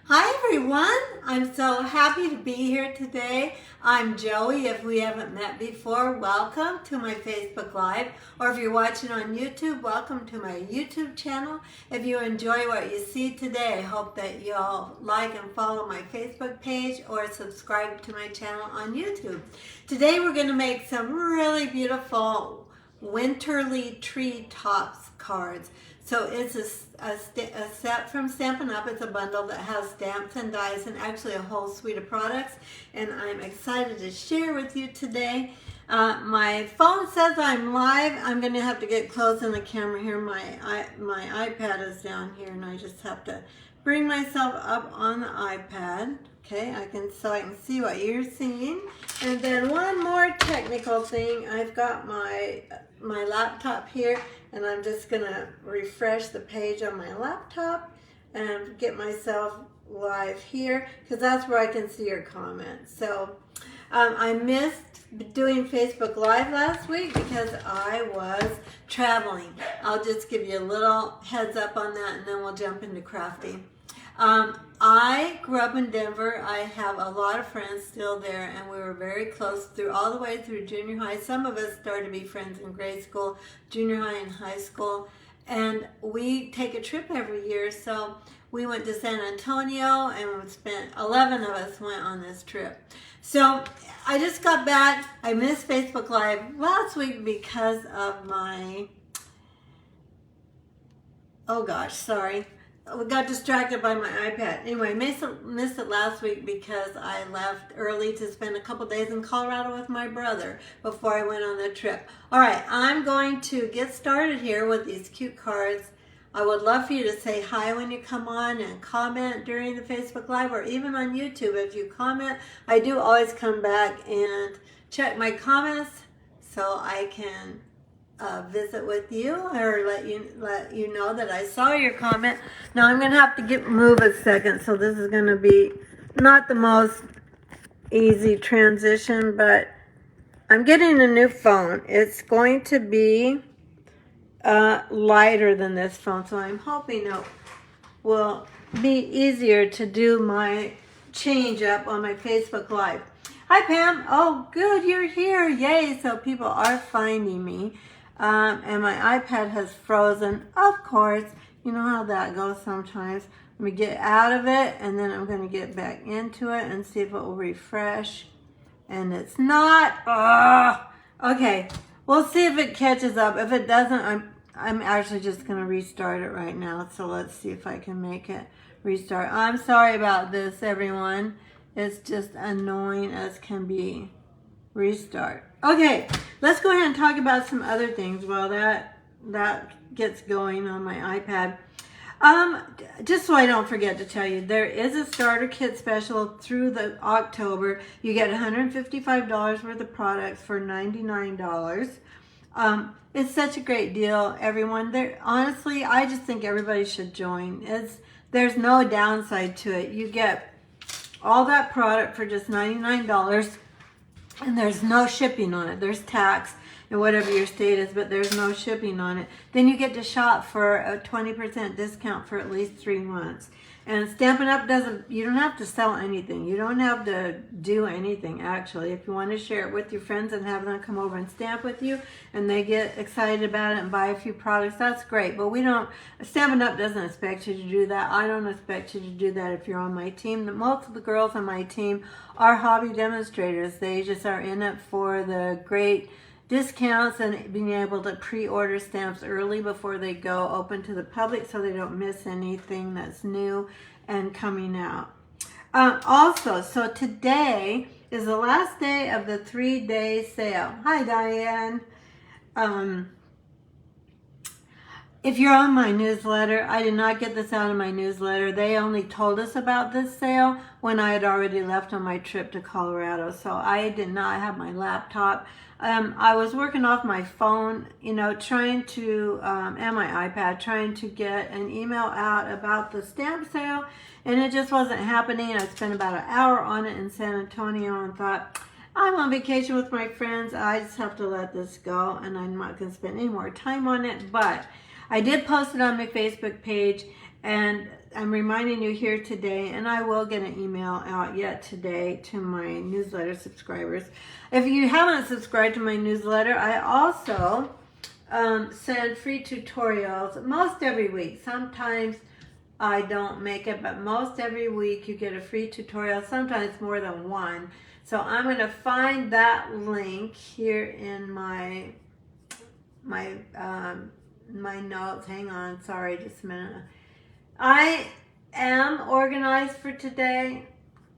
Hi everyone, I'm so happy to be here today. I'm Joey. If we haven't met before, welcome to my Facebook Live. Or if you're watching on YouTube, welcome to my YouTube channel. If you enjoy what you see today, I hope that you'll like and follow my Facebook page or subscribe to my channel on YouTube. Today we're going to make some really beautiful winterly tree tops cards. So it's a set from Stampin' Up. It's a bundle that has stamps and dies and actually a whole suite of products. And I'm excited to share with you today. My phone says I'm live. I'm going to have to get close in the camera here. My iPad is down here and I just have to bring myself up on the iPad. Okay, so I can see what you're seeing. And then one more technical thing. I've got my laptop here, and I'm just gonna refresh the page on my laptop and get myself live here because that's where I can see your comments. So I missed doing Facebook Live last week because I was traveling. I'll just give you a little heads up on that and then we'll jump into crafting. I grew up in Denver. I have a lot of friends still there, and we were very close all the way through junior high. Some of us started to be friends in grade school, junior high, and high school. And we take a trip every year, so we went to San Antonio, and we spent 11 of us went on this trip. So I just got back. I missed Facebook Live last week because of my, oh gosh, sorry. We got distracted by my iPad. Anyway, missed it last week because I left early to spend a couple days in Colorado with my brother before I went on the trip. All right, I'm going to get started here with these cute cards. I would love for you to say hi when you come on and comment during the Facebook Live or even on YouTube. If you comment, I do always come back and check my comments so I can visit with you or let you know that I saw your comment. Now I'm gonna have to move a second, so this is gonna be not the most easy transition, but I'm getting a new phone. It's going to be lighter than this phone, so I'm hoping it will be easier to do my change up on my Facebook Live. Hi Pam. Oh good, you're here. Yay, so people are finding me. And my iPad has frozen, of course. You know how that goes sometimes. Let me get out of it, and then I'm going to get back into it and see if it will refresh. And it's not. Okay, we'll see if it catches up. If it doesn't, I'm actually just going to restart it right now. So let's see if I can make it restart. I'm sorry about this, everyone. It's just annoying as can be. Restart. Okay, let's go ahead and talk about some other things while that gets going on my iPad. Just so I don't forget to tell you, there is a starter kit special through the October. You get $155 worth of products for $99. It's such a great deal, everyone. Honestly, I just think everybody should join. There's no downside to it. You get all that product for just $99. And there's no shipping on it. There's tax and whatever your state is, but there's no shipping on it. Then you get to shop for a 20% discount for at least 3 months. And Stampin' Up! You don't have to sell anything. You don't have to do anything, actually. If you want to share it with your friends and have them come over and stamp with you, and they get excited about it and buy a few products, that's great. But Stampin' Up! Doesn't expect you to do that. I don't expect you to do that if you're on my team. Most of the girls on my team are hobby demonstrators. They just are in it for the great discounts and being able to pre-order stamps early before they go open to the public so they don't miss anything that's new and coming out. Also, so today is the last day of the 3-day sale. Hi, Diane. If you're on my newsletter, I did not get this out of my newsletter. They only told us about this sale when I had already left on my trip to Colorado. So I did not have my laptop. I was working off my phone, trying to, and my iPad, trying to get an email out about the stamp sale, and it just wasn't happening. I spent about an hour on it in San Antonio and thought, I'm on vacation with my friends. I just have to let this go, and I'm not going to spend any more time on it. But I did post it on my Facebook page, And I'm reminding you here today, and I will get an email out yet today to my newsletter subscribers. If you haven't subscribed to my newsletter, I also send free tutorials most every week. Sometimes I don't make it, but most every week you get a free tutorial, sometimes more than one. So I'm going to find that link here in my notes. Hang on, sorry, just a minute. I am organized for today.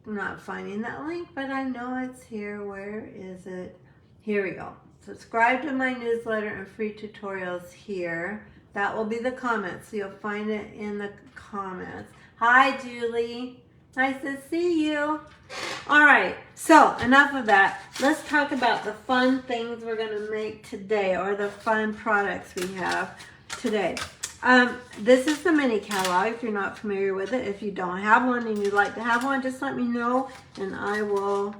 I'm not finding that link, but I know it's here. Where is it? Here we go. Subscribe to my newsletter and free tutorials here. That will be the comments, so you'll find it in the comments. Hi, Julie. Nice to see you. All right, so enough of that. Let's talk about the fun things we're going to make today, or the fun products we have today. This is the mini catalog if you're not familiar with it. If you don't have one and you'd like to have one, just let me know and I will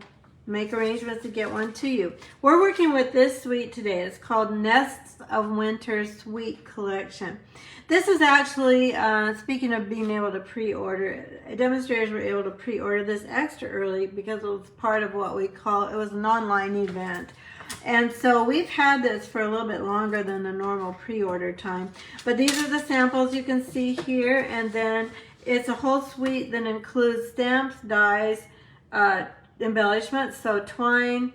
make arrangements to get one to you. We're working with this suite today. It's called Nests of Winter Suite Collection. This is actually, speaking of being able to pre-order, demonstrators were able to pre-order this extra early because it was part of what we call, it was an online event. And so we've had this for a little bit longer than the normal pre-order time. But these are the samples you can see here, and then it's a whole suite that includes stamps, dies, embellishments, so twine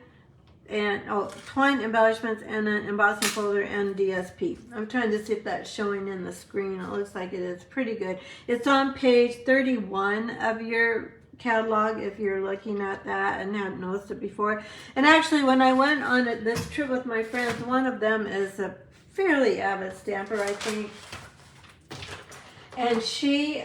embellishments, and an embossing folder and DSP. I'm trying to see if that's showing in the screen. It looks like it is pretty good. It's on page 31 of your catalog if you're looking at that and hadn't noticed it before. And actually, when I went on this trip with my friends, one of them is a fairly avid stamper, I think, and she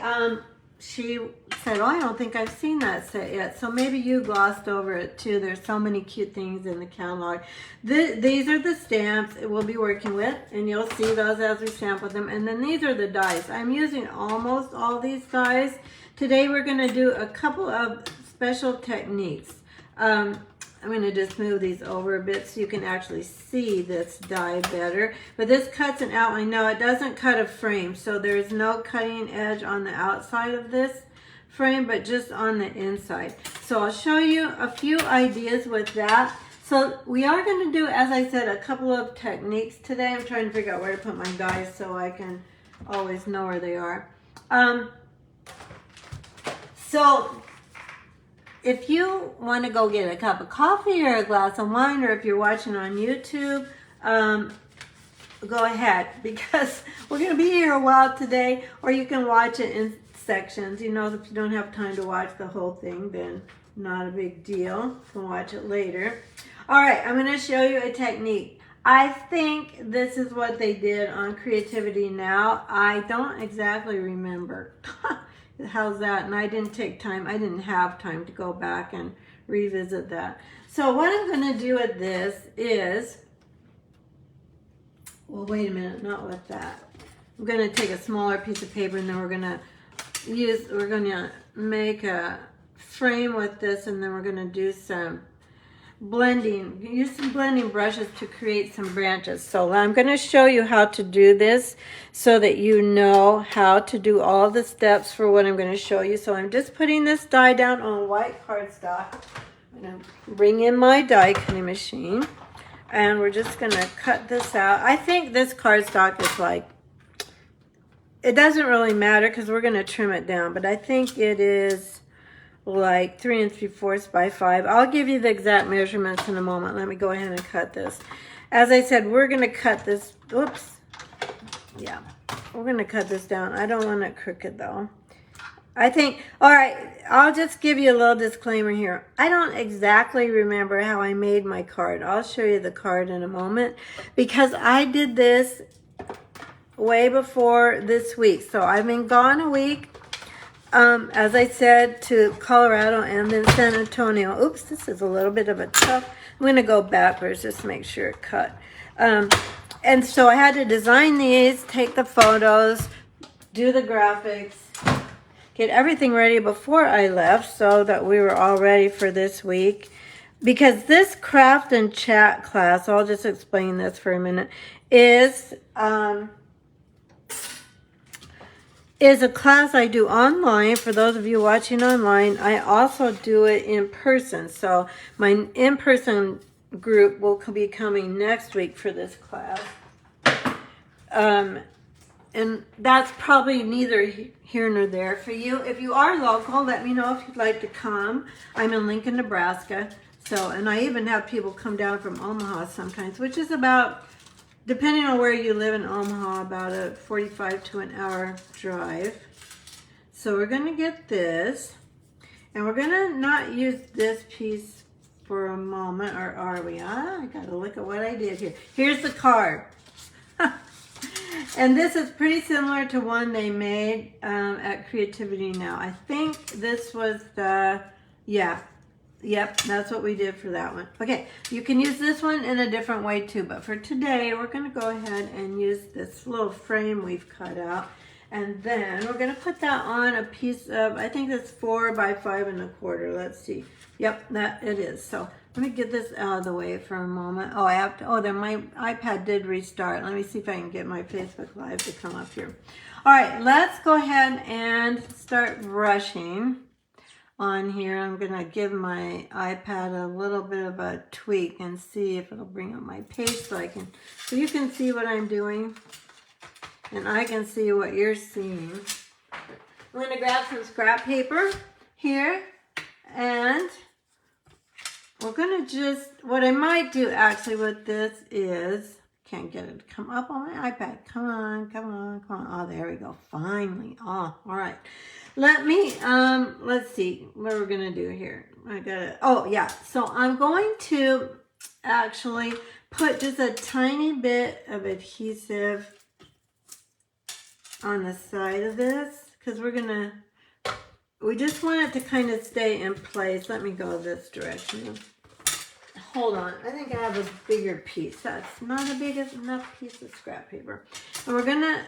said, oh, I don't think I've seen that set yet. So maybe you glossed over it too. There's so many cute things in the catalog. These are the stamps we'll be working with, and you'll see those as we sample them. And then these are the dies. I'm using almost all these dies. Today we're going to do a couple of special techniques. I'm going to just move these over a bit so you can actually see this die better. But this cuts an outline. No, it doesn't cut a frame, so there's no cutting edge on the outside of this frame, but just on the inside. So I'll show you a few ideas with that. So we are going to do, as I said, a couple of techniques today. I'm trying to figure out where to put my dies so I can always know where they are. So if you want to go get a cup of coffee or a glass of wine, or if you're watching on YouTube, go ahead, because we're going to be here a while today, or you can watch it in sections. You know, if you don't have time to watch the whole thing, then not a big deal. You can watch it later. All right, I'm going to show you a technique. I think this is what they did on Creativity Now. I don't exactly remember. How's that? And I didn't have time to go back and revisit that. So what I'm going to do with this is, well, wait a minute, not with that. I'm going to take a smaller piece of paper, and then we're going to make a frame with this, and then we're going to do some blending, use some blending brushes to create some branches. So I'm going to show you how to do this so that you know how to do all the steps for what I'm going to show you. So I'm just putting this die down on white cardstock. I'm going to bring in my die cutting machine, and we're just going to cut this out. I think this cardstock is like, it doesn't really matter because we're going to trim it down, but I think it is like 3 3/4 by 5. I'll give you the exact measurements in a moment. Let me go ahead and cut this. As I said, we're going to cut this. Whoops. Yeah, we're going to cut this down. I don't want it crooked though. I think, all right, I'll just give you a little disclaimer here. I don't exactly remember how I made my card. I'll show you the card in a moment, because I did this way before this week. So I've been gone a week. As I said, to Colorado and then San Antonio. Oops, this is a little bit of a tough. I'm going to go backwards just to make sure it cut. And so I had to design these, take the photos, do the graphics, get everything ready before I left so that we were all ready for this week. Because this craft and chat class, I'll just explain this for a minute, is is a class I do online. For those of you watching online, I also do it in person. So my in-person group will be coming next week for this class. And that's probably neither here nor there for you. If you are local, let me know if you'd like to come. I'm in Lincoln, Nebraska. So, and I even have people come down from Omaha sometimes, which is about, depending on where you live in Omaha, about a 45 to an hour drive. So we're going to get this, and we're going to not use this piece for a moment, or are we? I got to look at what I did here. Here's the card. And this is pretty similar to one they made at Creativity Now. I think this was the, yeah. Yep, that's what we did for that one. Okay, you can use this one in a different way too, but for today, we're going to go ahead and use this little frame we've cut out. And then we're going to put that on a piece of, I think it's 4 by 5 1/4. Let's see. Yep, that it is. So let me get this out of the way for a moment. Oh, I have to, oh, then my iPad did restart. Let me see if I can get my Facebook Live to come up here. All right, let's go ahead and start brushing on here. I'm going to give my iPad a little bit of a tweak and see if it'll bring up my page so you can see what I'm doing and I can see what you're seeing. I'm going to grab some scrap paper here, and we're going to just, what I might do actually with this is, can't get it to come up on my iPad. Come on, come on, come on. Oh, there we go. Finally. Oh, all right. Let me, let's see what we're going to do here. I got it. Oh, yeah. So I'm going to actually put just a tiny bit of adhesive on the side of this, because we just want it to kind of stay in place. Let me go this direction. Hold on, I think I have a bigger piece. That's not a big enough piece of scrap paper. And we're gonna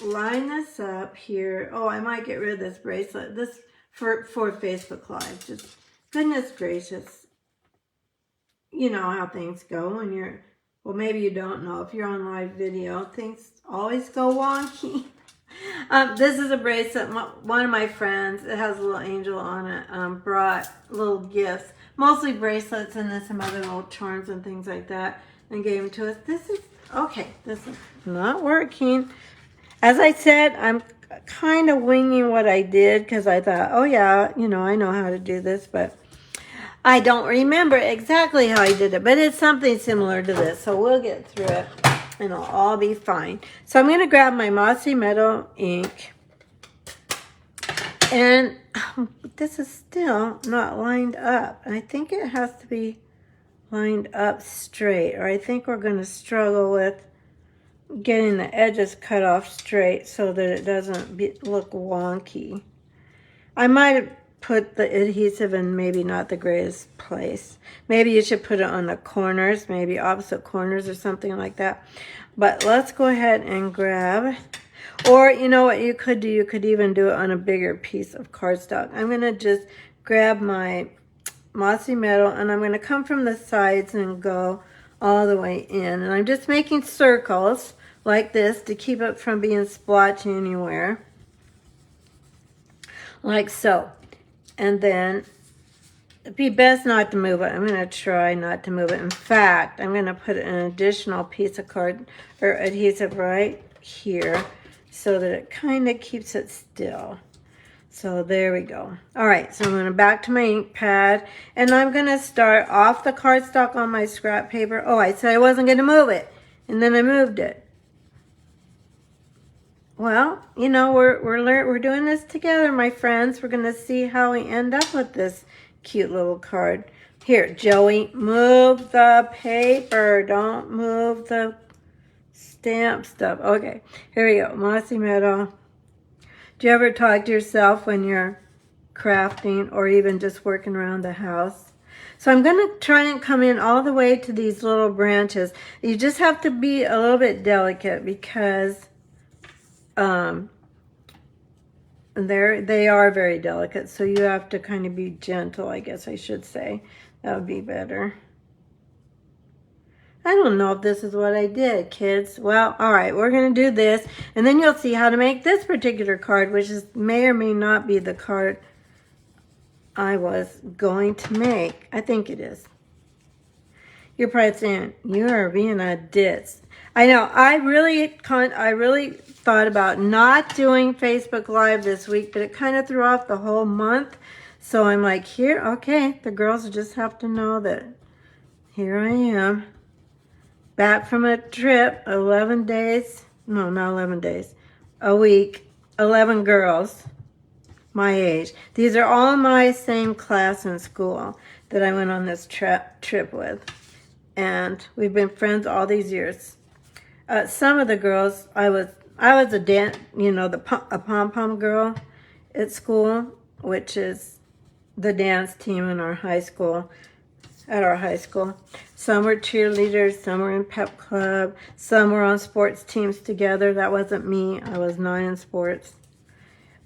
line this up here. Oh, I might get rid of this bracelet. This for Facebook Live. Just goodness gracious. You know how things go when you're, well, maybe you don't know. If you're on live video, things always go wonky. This is a bracelet. One of my friends, it has a little angel on it, brought little gifts, mostly bracelets and then some other little charms and things like that, and gave them to us. This is, okay, this is not working. As I said, I'm kind of winging what I did because I thought, oh yeah, you know, I know how to do this, but I don't remember exactly how I did it, but it's something similar to this, so we'll get through it. And it'll all be fine. So I'm going to grab my Mossy Meadow ink. And this is still not lined up. I think it has to be lined up straight. Or I think we're going to struggle with getting the edges cut off straight so that it doesn't look wonky. I might have put the adhesive in maybe not the greatest place. Maybe you should put it on the corners, maybe opposite corners or something like that. But let's go ahead and grab, or you know what you could do, you could even do it on a bigger piece of cardstock. I'm going to just grab my Mossy Meadow and I'm going to come from the sides and go all the way in. And I'm just making circles like this to keep it from being splotchy anywhere. Like so. And then it'd be best not to move it. I'm going to try not to move it. In fact, I'm going to put an additional piece of card or adhesive right here so that it kind of keeps it still. So there we go. All right, so I'm going to back to my ink pad, and I'm going to start off the cardstock on my scrap paper. Oh, I said I wasn't going to move it, and then I moved it. Well, you know, we're doing this together, my friends. We're going to see how we end up with this cute little card. Here, Joey, move the paper. Don't move the stamp stuff. Okay, here we go. Mossy Meadow. Do you ever talk to yourself when you're crafting or even just working around the house? So I'm going to try and come in all the way to these little branches. You just have to be a little bit delicate because they are very delicate, so you have to kind of be gentle, I guess I should say. That would be better. I don't know if this is what I did, kids. Well, all right, we're going to do this, and then you'll see how to make this particular card, which may or may not be the card I was going to make. I think it is. You're probably saying, you are being a ditz. I know, I really thought about not doing Facebook Live this week, but it kind of threw off the whole month. So I'm like, here, okay, the girls just have to know that here I am. Back from a trip, 11 days, no, not 11 days, a week, 11 girls, my age. These are all my same class in school that I went on this trip with. And we've been friends all these years. Some of the girls, I was a dance, you know, a pom-pom girl at school, which is the dance team in our high school. At our high school. Some were cheerleaders, some were in pep club, some were on sports teams together. That wasn't me. I was not in sports.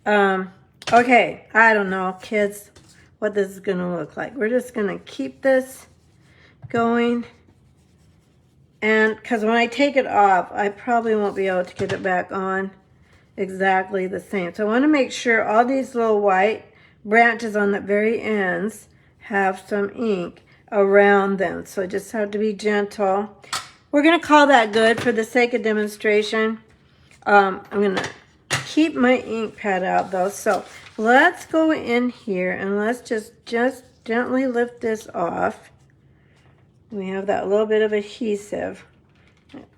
Okay, I don't know, kids, what this is going to look like. We're just going to keep this going. And because when I take it off, I probably won't be able to get it back on exactly the same. So I want to make sure all these little white branches on the very ends have some ink around them. So I just have to be gentle. We're going to call that good for the sake of demonstration. I'm going to keep my ink pad out though. So let's go in here and let's just gently lift this off. We have that little bit of adhesive.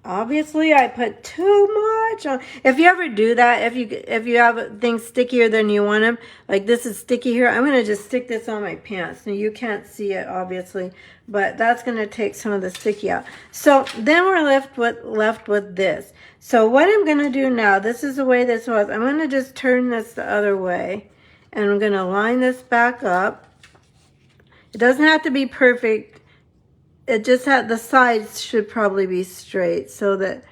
Obviously, I put too much on. If you ever do that, if you have things stickier than you want them, like this is sticky here, I'm going to just stick this on my pants. Now, you can't see it, obviously, but that's going to take some of the sticky out. So then we're left with this. So what I'm going to do now, this is the way this was. I'm going to just turn this the other way, and I'm going to line this back up. It doesn't have to be perfect. It just the sides should probably be straight so that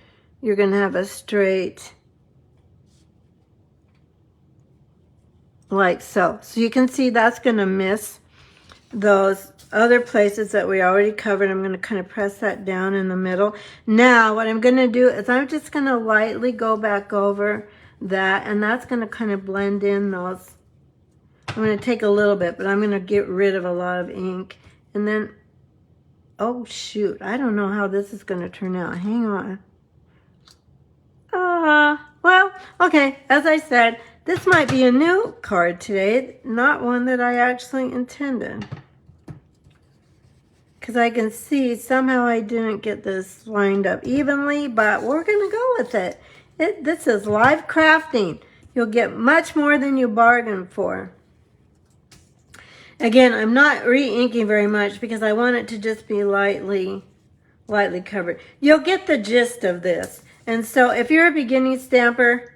you're going to have a straight, like so. So you can see that's going to miss those other places that we already covered. I'm going to kind of press that down in the middle. Now what I'm going to do is I'm just going to lightly go back over that, and that's going to kind of blend in those. I'm going to take a little bit, but I'm going to get rid of a lot of ink. And then oh, shoot. I don't know how this is going to turn out. Hang on. Well, okay. As I said, this might be a new card today, not one that I actually intended. Because I can see somehow I didn't get this lined up evenly, but we're going to go with it. This is live crafting. You'll get much more than you bargained for. Again, I'm not re-inking very much because I want it to just be lightly covered. You'll get the gist of this. And so if you're a beginning stamper,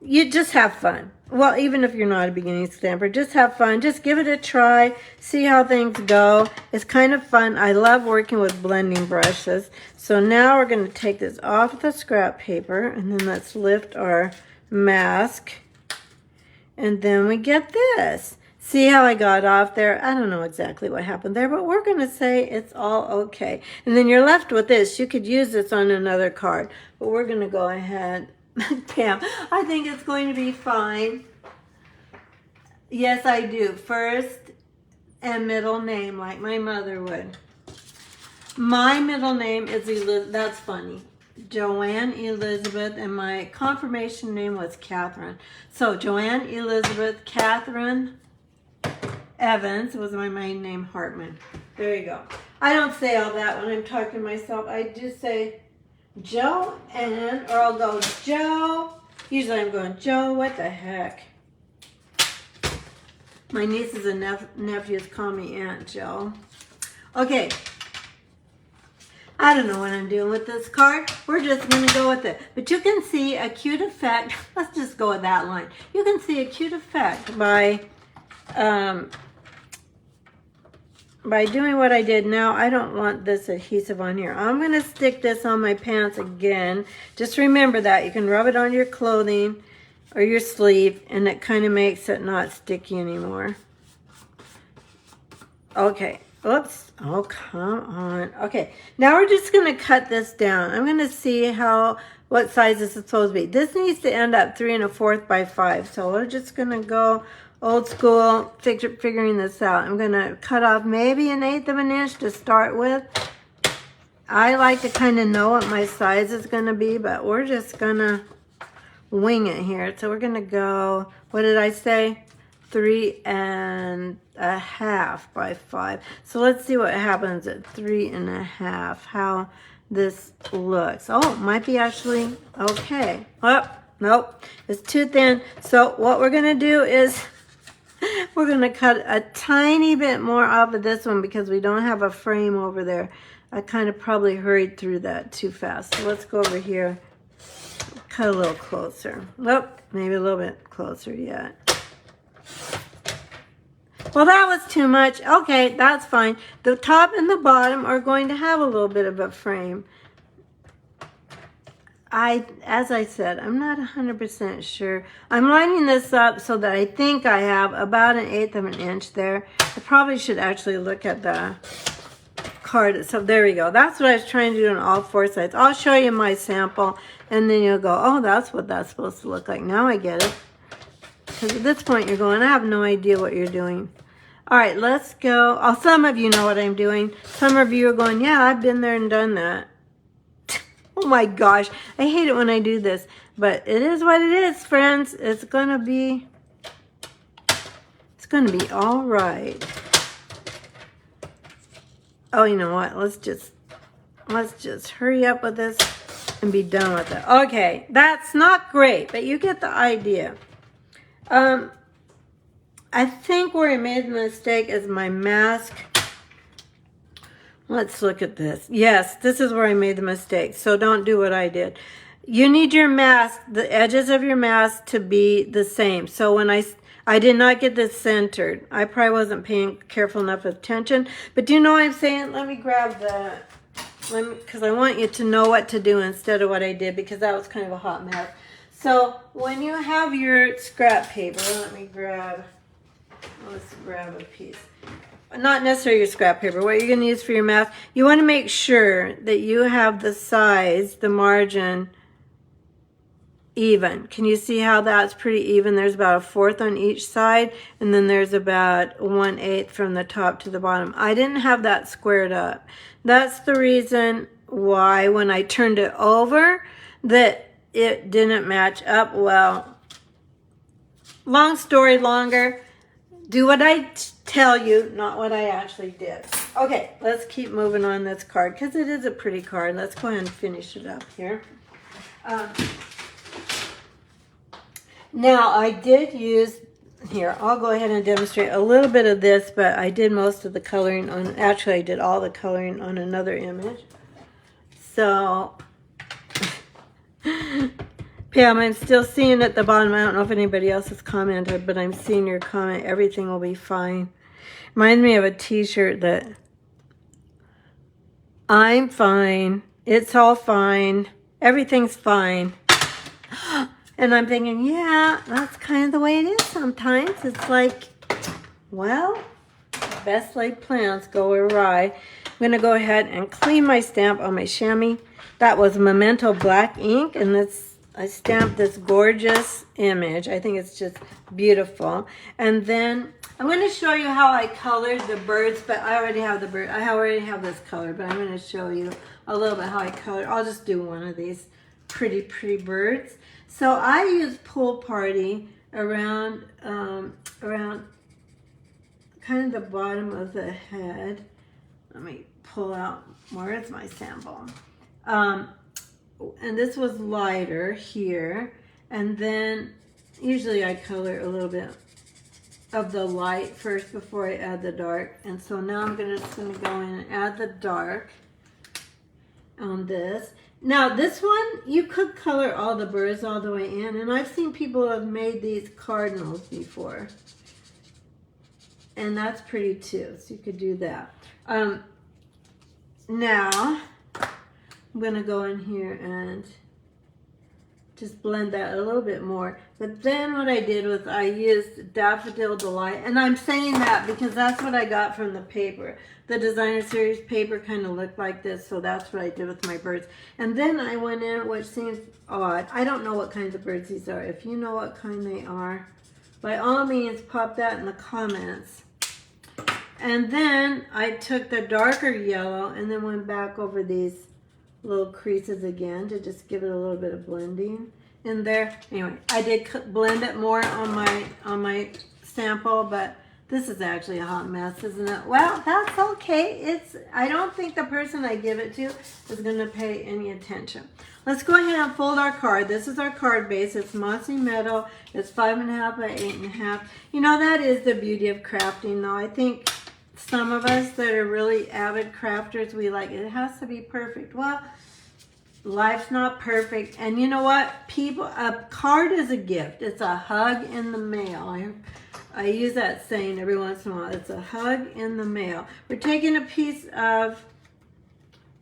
you just have fun. Well, even if you're not a beginning stamper, just have fun. Just give it a try. See how things go. It's kind of fun. I love working with blending brushes. So now we're going to take this off the scrap paper, and then let's lift our mask. And then we get this. See how I got off there? I don't know exactly what happened there, but we're going to say it's all okay. And then you're left with this. You could use this on another card, but we're going to go ahead. Pam, I think it's going to be fine. Yes, I do. First and middle name, like my mother would. My middle name is Elizabeth. That's funny. Joanne Elizabeth, and my confirmation name was Catherine. So Joanne Elizabeth Catherine Evans was my maiden name, Hartman. There you go. I don't say all that when I'm talking to myself. I just say Joanne, or I'll go Joe. Usually I'm going, Joe, what the heck? My nieces and nephews call me Aunt Joe. Okay. I don't know what I'm doing with this card. We're just going to go with it. But you can see a cute effect. Let's just go with that line. You can see a cute effect by doing what I did. Now, I don't want this adhesive on here. I'm going to stick this on my pants again. Just remember that. You can rub it on your clothing or your sleeve, and it kind of makes it not sticky anymore. Okay, Oops. Oh, come on. Okay. Now we're just going to cut this down. I'm going to see what size this is supposed to be. This needs to end up 3 1/4 by 5. So we're just going to go old school figuring this out. I'm going to cut off maybe 1/8 of an inch to start with. I like to kind of know what my size is going to be, but we're just going to wing it here. So we're going to go, what did I say? 3 1/2 by 5. So let's see what happens at 3 1/2, how this looks. Oh, it might be actually okay. Oh, nope, it's too thin. So what we're going to do is we're going to cut a tiny bit more off of this one because we don't have a frame over there. I kind of probably hurried through that too fast. So let's go over here, cut a little closer. Oh, maybe a little bit closer yet. Well, that was too much. Okay, that's fine. The top and the bottom are going to have a little bit of a frame. As I said, I'm not 100% sure. I'm lining this up so that I think I have about 1/8 of an inch there. I probably should actually look at the card. So there we go. That's what I was trying to do on all 4 sides. I'll show you my sample, and then you'll go, oh, that's what that's supposed to look like. Now I get it. Because at this point, you're going, I have no idea what you're doing. All right, let's go. Oh, some of you know what I'm doing. Some of you are going, yeah, I've been there and done that. Oh my gosh, I hate it when I do this. But it is what it is, friends. It's gonna be all right. Oh, you know what? Let's just hurry up with this and be done with it. Okay, that's not great, but you get the idea. I think where I made the mistake is my mask. Let's look at this. Yes, this is where I made the mistake. So don't do what I did. You need your mask, the edges of your mask to be the same. So when I did not get this centered. I probably wasn't paying careful enough attention. But do you know what I'm saying? Let me grab because I want you to know what to do instead of what I did, because that was kind of a hot mess. So when you have your scrap paper, let's grab a piece. Not necessarily your scrap paper, what you're going to use for your mask, you want to make sure that you have the size, the margin, even. Can you see how that's pretty even? There's about 1/4 on each side, and then there's about 1/8 from the top to the bottom. I didn't have that squared up. That's the reason why when I turned it over that it didn't match up well. Long story longer. Do what I tell you, not what I actually did. Okay, let's keep moving on this card because it is a pretty card. Let's go ahead and finish it up here. Now, I did use, here, I'll go ahead and demonstrate a little bit of this, but I did most of the coloring on, actually I did all the coloring on another image. So, Pam, I'm still seeing at the bottom, I don't know if anybody else has commented, but I'm seeing your comment, everything will be fine. Reminds me of a t-shirt that, I'm fine, it's all fine, everything's fine. And I'm thinking, yeah, that's kind of the way it is sometimes. It's like, well, best laid plans go awry. I'm going to go ahead and clean my stamp on my chamois. That was Memento Black ink, and I stamped this gorgeous image. I think it's just beautiful. And then I'm going to show you how I colored the birds, but I already have the bird. I already have this color, but I'm going to show you a little bit how I colored. I'll just do one of these pretty birds. So I use Pool Party around kind of the bottom of the head. Let me pull out, where is my sample? And this was lighter here. And then usually I color a little bit of the light first before I add the dark. And so now I'm just going to go in and add the dark on this. Now this one, you could color all the birds all the way in, and I've seen people who have made these cardinals before. And that's pretty too, so you could do that. Now, I'm gonna go in here and just blend that a little bit more. But then what I did was I used Daffodil Delight, and I'm saying that because that's what I got from the paper. The designer series paper kind of looked like this, so that's what I did with my birds. And then I went in, which seems odd. I don't know what kinds of birds these are. If you know what kind they are, by all means, pop that in the comments. And then I took the darker yellow and then went back over these little creases again to just give it a little bit of blending in there. Anyway, I did blend it more on my sample, but this is actually a hot mess, isn't it? Well, that's okay. I don't think the person I give it to is going to pay any attention. Let's go ahead and fold our card. This is our card base. It's mossy metal. It's 5.5 by 8.5. You know, that is the beauty of crafting, though. I think some of us that are really avid crafters, we like it has to be perfect. Well, life's not perfect. And you know what? A card is a gift. It's a hug in the mail. I use that saying every once in a while. It's a hug in the mail. We're taking a piece of,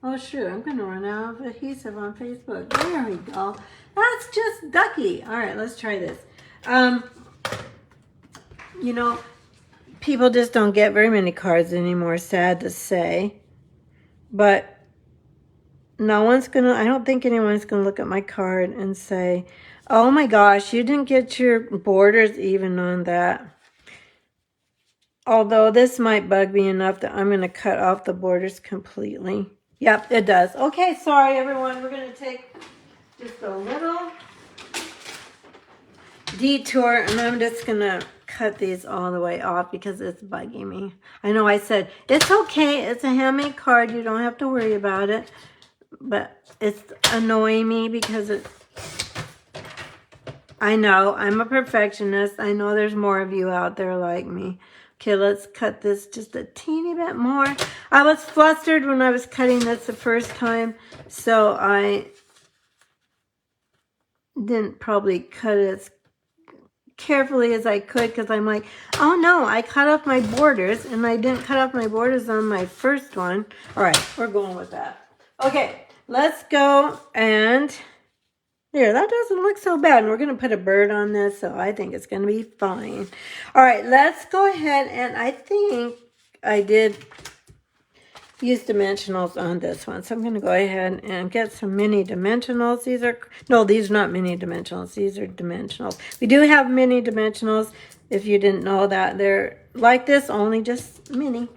oh shoot, I'm going to run out of adhesive on Facebook. There we go. That's just ducky. All right, let's try this. You know, people just don't get very many cards anymore, sad to say. But no one's going to, I don't think anyone's going to look at my card and say, oh my gosh, you didn't get your borders even on that. Although this might bug me enough that I'm going to cut off the borders completely. Yep, it does. Okay, sorry everyone. We're going to take just a little detour and I'm just going to cut these all the way off because it's bugging me. I know I said, it's okay. It's a handmade card. You don't have to worry about it. But it's annoying me because I know I'm a perfectionist. I know there's more of you out there like me. Okay, let's cut this just a teeny bit more. I was flustered when I was cutting this the first time, so I didn't probably cut it as carefully as I could because I'm like, oh no, I cut off my borders and I didn't cut off my borders on my first one. All right, we're going with that. Okay, let's go and there, that doesn't look so bad. And we're going to put a bird on this, so I think it's going to be fine. All right, let's go ahead. And I think I did use dimensionals on this one. So I'm going to go ahead and get some mini dimensionals. These are not mini dimensionals. These are dimensionals. We do have mini dimensionals, if you didn't know that. They're like this, only just mini.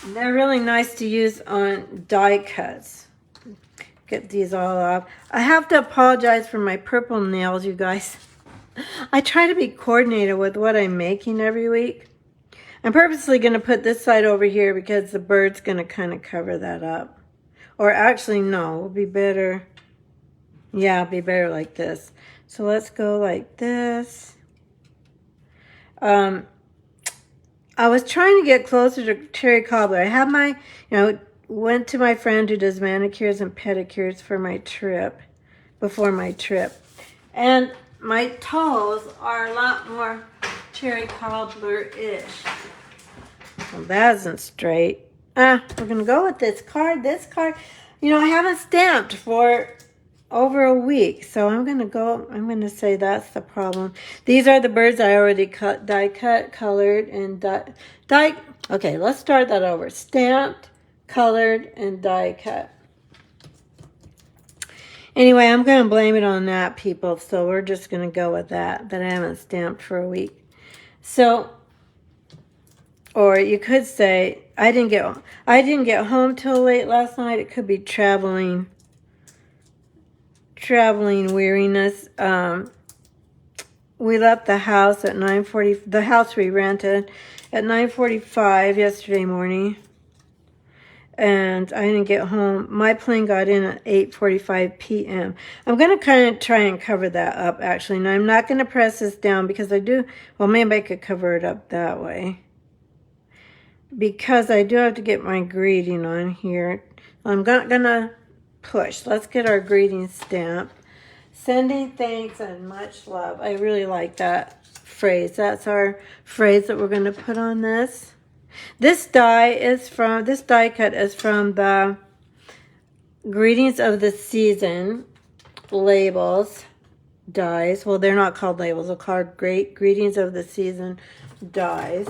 They're really nice to use on die cuts. Get these all off. I have to apologize for my purple nails, you guys. I try to be coordinated with what I'm making every week. I'm purposely going to put this side over here because the bird's going to kind of cover that up. Or actually, no, it'll be better. Yeah, it'll be better like this. So let's go like this. I was trying to get closer to Cherry Cobbler. I have my, went to my friend who does manicures and pedicures for my trip, before my trip. And my toes are a lot more Cherry Cobbler-ish. Well, that isn't straight. We're going to go with this card. This card, I haven't stamped for over a week. So I'm going to say that's the problem. These are the birds I already die cut, colored, and die. Okay, let's start that over. Stamped, colored, and die cut. Anyway, I'm going to blame it on that, people. So we're just going to go with that I haven't stamped for a week. So, or you could say I didn't get home till late last night. It could be traveling weariness. We left the house at 9:40. The house we rented at 9:45 yesterday morning. And I didn't get home. My plane got in at 8:45 p.m. I'm going to kind of try and cover that up, actually. Now, I'm not going to press this down because maybe I could cover it up that way. Because I do have to get my greeting on here. I'm not going to push. Let's get our greeting stamp. Sending thanks and much love. I really like that phrase. That's our phrase that we're going to put on this. This die cut is from the Greetings of the Season labels dies. Well, they're not called labels. They're called Great Greetings of the Season dies.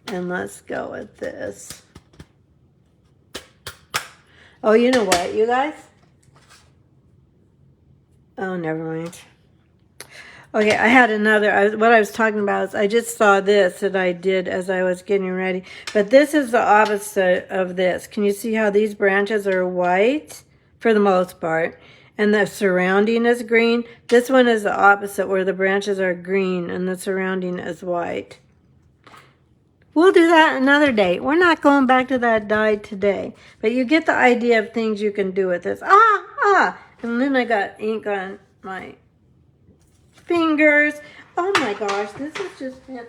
And let's go with this. Oh, you know what, you guys? Oh, never mind. Okay, I had another, what I was talking about is I just saw this that I did as I was getting ready. But this is the opposite of this. Can you see how these branches are white for the most part? And the surrounding is green. This one is the opposite where the branches are green and the surrounding is white. We'll do that another day. We're not going back to that die today. But you get the idea of things you can do with this. And then I got ink on my fingers. Oh my gosh, this has just been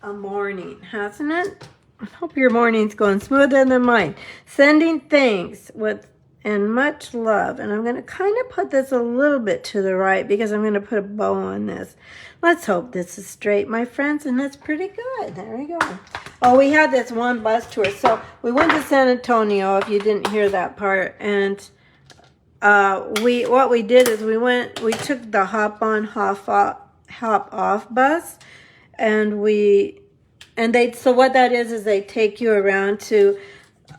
a morning, hasn't it? I hope your morning's going smoother than mine. Sending things with and much love. And I'm going to kind of put this a little bit to the right because I'm going to put a bow on this. Let's hope this is straight, my friends, and that's pretty good. There we go. Oh, we had this one bus tour. So we went to San Antonio, if you didn't hear that part. And what we did is we took the hop on, hop off bus. And so what that is they take you around to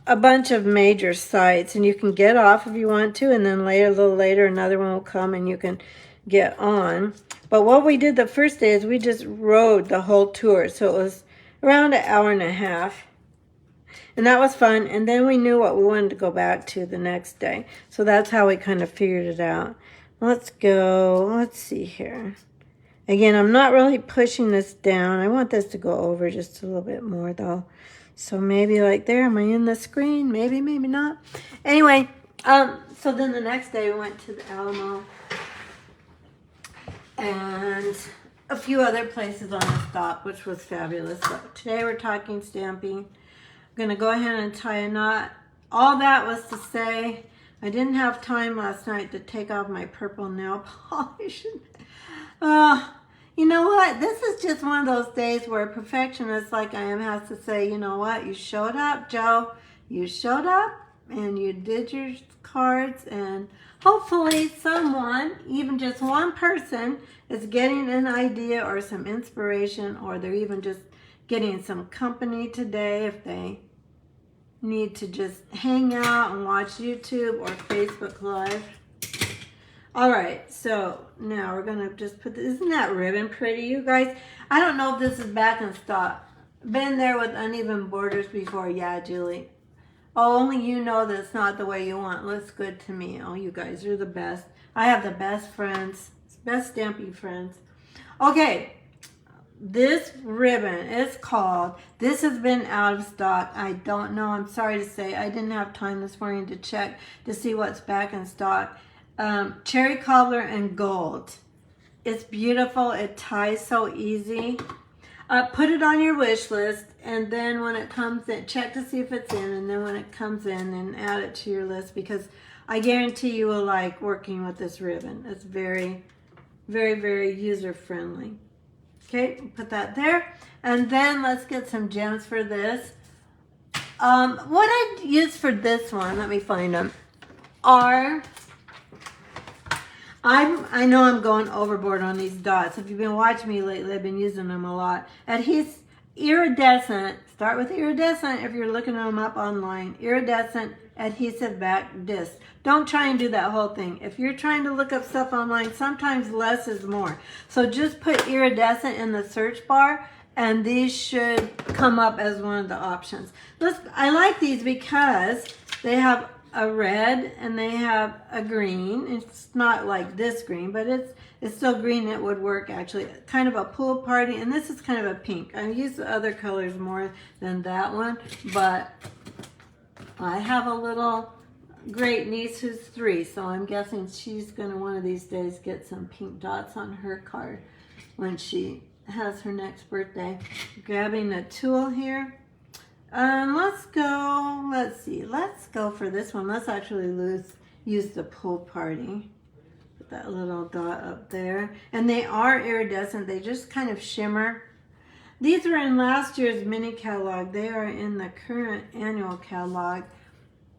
a bunch of major sites, and you can get off if you want to, and then a little later, another one will come and you can get on. But what we did the first day is we just rode the whole tour, so it was around an hour and a half, and that was fun. And then we knew what we wanted to go back to the next day, so that's how we kind of figured it out. Let's see here. Again, I'm not really pushing this down. I want this to go over just a little bit more though. So maybe like there, am I in the screen? Maybe, maybe not. Anyway, so then the next day we went to the Alamo and a few other places on the stop, which was fabulous. So today we're talking stamping. I'm going to go ahead and tie a knot. All that was to say, I didn't have time last night to take off my purple nail polish. You know what? This is just one of those days where a perfectionist like I am has to say, you know what? You showed up, Joe. You showed up and you did your cards, and hopefully someone, even just one person, is getting an idea or some inspiration, or they're even just getting some company today if they need to just hang out and watch YouTube or Facebook Live. All right, so now we're gonna just put this. Isn't that ribbon pretty, you guys? I don't know if this is back in stock. Been there with uneven borders before. Yeah, Julie. Oh, only you know that it's not the way you want. Looks good to me. Oh, you guys are the best. I have the best friends, best stamping friends. Okay, this ribbon is called, this has been out of stock. I don't know, I'm sorry to say. I didn't have time this morning to check to see what's back in stock. Cherry cobbler and gold. It's beautiful. It ties so easy. Put it on your wish list, and then when it comes in, check to see if it's in, and then when it comes in, then add it to your list, because I guarantee you will like working with this ribbon. It's very, very, very user friendly. Okay, put that there, and then let's get some gems for this. What I use for this one, let me find them, are, I know I'm going overboard on these dots. If you've been watching me lately, I've been using them a lot. Iridescent, start with iridescent if you're looking them up online. Iridescent adhesive back disc. Don't try and do that whole thing. If you're trying to look up stuff online, sometimes less is more. So just put iridescent in the search bar, and these should come up as one of the options. I like these because they have a red and they have a green. It's not like this green, but it's still green. It would work actually. Kind of a pool party, and this is kind of a pink. I use the other colors more than that one, but I have a little great niece who's 3, so I'm guessing she's gonna one of these days get some pink dots on her card when she has her next birthday. Grabbing a tool here. Let's go for this one. Let's actually use the pool party. Put that little dot up there. And they are iridescent. They just kind of shimmer. These were in last year's mini catalog. They are in the current annual catalog.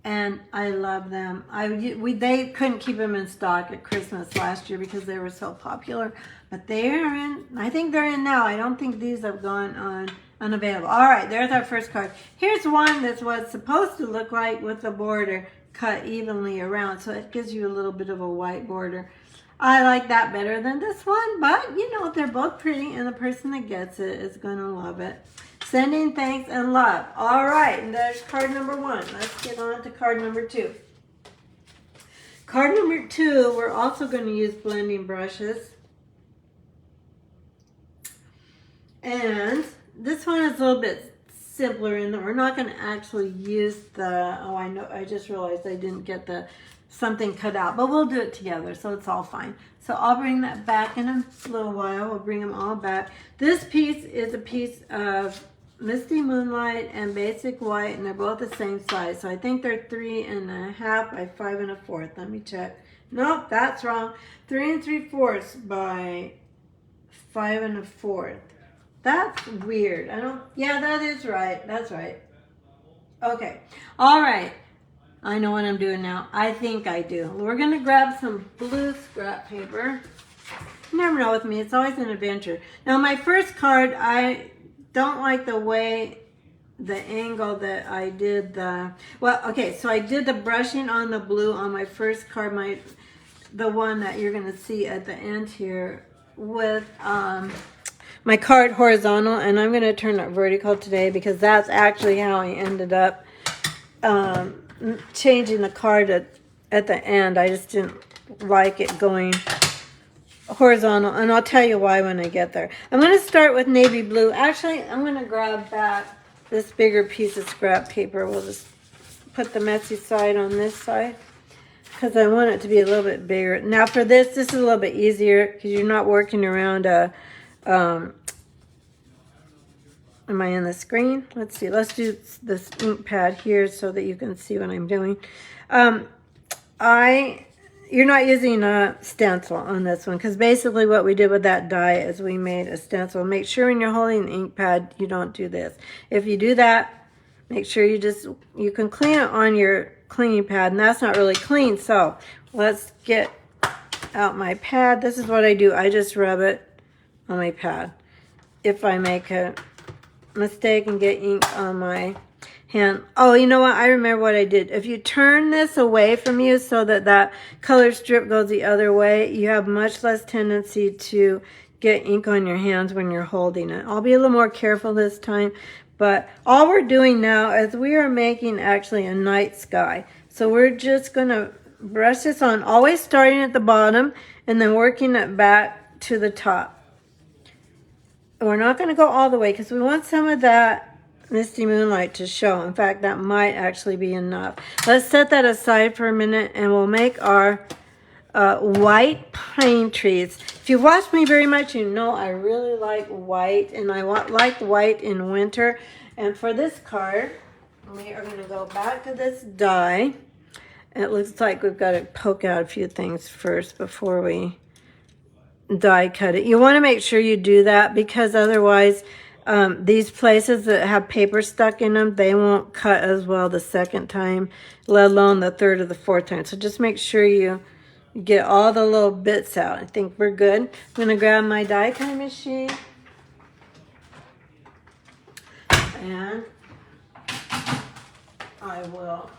and I love them. They couldn't keep them in stock at Christmas last year because they were so popular, but they are in. I think they're in now. I don't think these have gone on unavailable. All right, there's our first card. Here's one that's what it's supposed to look like with the border cut evenly around, so it gives you a little bit of a white border. I like that better than this one, but you know, they're both pretty, and the person that gets it is going to love it. Sending thanks and love. All right, and there's card number 1. Let's get on to card number 2. Card number 2, we're also going to use blending brushes. And this one is a little bit simpler in that we're not going to actually use the, oh, I know, I just realized I didn't get the something cut out, but we'll do it together, so it's all fine. So I'll bring that back in a little while. We'll bring them all back. This piece is a piece of Misty Moonlight and Basic White, and they're both the same size. So I think they're 3.5 by 5 1/4. Let me check. Nope, that's wrong. 3 3/4 by 5 1/4. That's weird. Yeah, that is right. That's right. Okay. All right. I know what I'm doing now. I think I do. We're going to grab some blue scrap paper. You never know with me. It's always an adventure. Now, my first card, I don't like the way, the angle that I did the, well, okay, so I did the brushing on the blue on my first card, the one that you're going to see at the end here with my card horizontal, and I'm going to turn it vertical today because that's actually how I ended up changing the card at the end. I just didn't like it going horizontal, and I'll tell you why when I get there. I'm going to start with navy blue. Actually, I'm going to grab back this bigger piece of scrap paper. We'll just put the messy side on this side because I want it to be a little bit bigger. Now for this is a little bit easier because you're not working around a am I in the screen? Let's see. Let's do this ink pad here so that you can see what I'm doing. You're not using a stencil on this one because basically what we did with that die is we made a stencil. Make sure when you're holding an ink pad you don't do this. If you do that, make sure you can clean it on your cleaning pad, and that's not really clean. So let's get out my pad. This is what I do. I just rub it on my pad. If I make a mistake and get ink on my hand. Oh, you know what? I remember what I did. If you turn this away from you so that that color strip goes the other way, you have much less tendency to get ink on your hands when you're holding it. I'll be a little more careful this time, but all we're doing now is we are making actually a night sky. So we're just going to brush this on, always starting at the bottom and then working it back to the top. We're not going to go all the way because we want some of that Misty Moonlight to show. In fact, that might actually be enough. Let's set that aside for a minute and we'll make our white pine trees. If you watch me very much, you know I really like white, and I like white in winter. And for this card, we are going to go back to this die. It looks like we've got to poke out a few things first before we die cut it. You want to make sure you do that because otherwise these places that have paper stuck in them, they won't cut as well the second time, let alone the third or the fourth time. So just make sure you get all the little bits out. I think we're good. I'm going to grab my die cutting machine and I will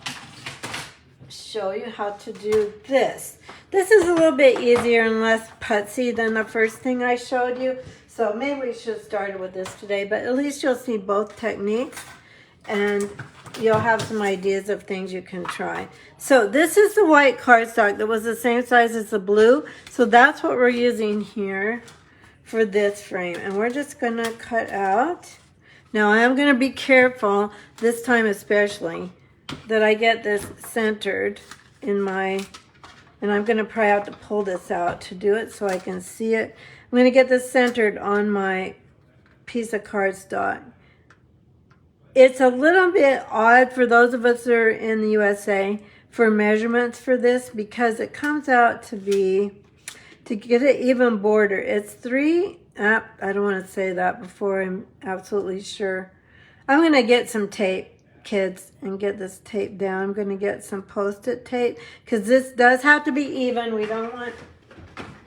show you how to do this. This is a little bit easier and less putsy than the first thing I showed you. So maybe we should have started with this today, but at least you'll see both techniques and you'll have some ideas of things you can try. So this is the white cardstock that was the same size as the blue. So that's what we're using here for this frame. And we're just going to cut out. Now I am going to be careful this time especially that I get this centered in my, and I'm going to try out to pull this out to do it so I can see it. I'm going to get this centered on my piece of cardstock. It's a little bit odd for those of us that are in the USA for measurements for this because it comes out to be, to get an even border, it's I don't want to say that before I'm absolutely sure. I'm going to get some tape kids and get this tape down. I'm going to get some Post-it tape because this does have to be even. We don't want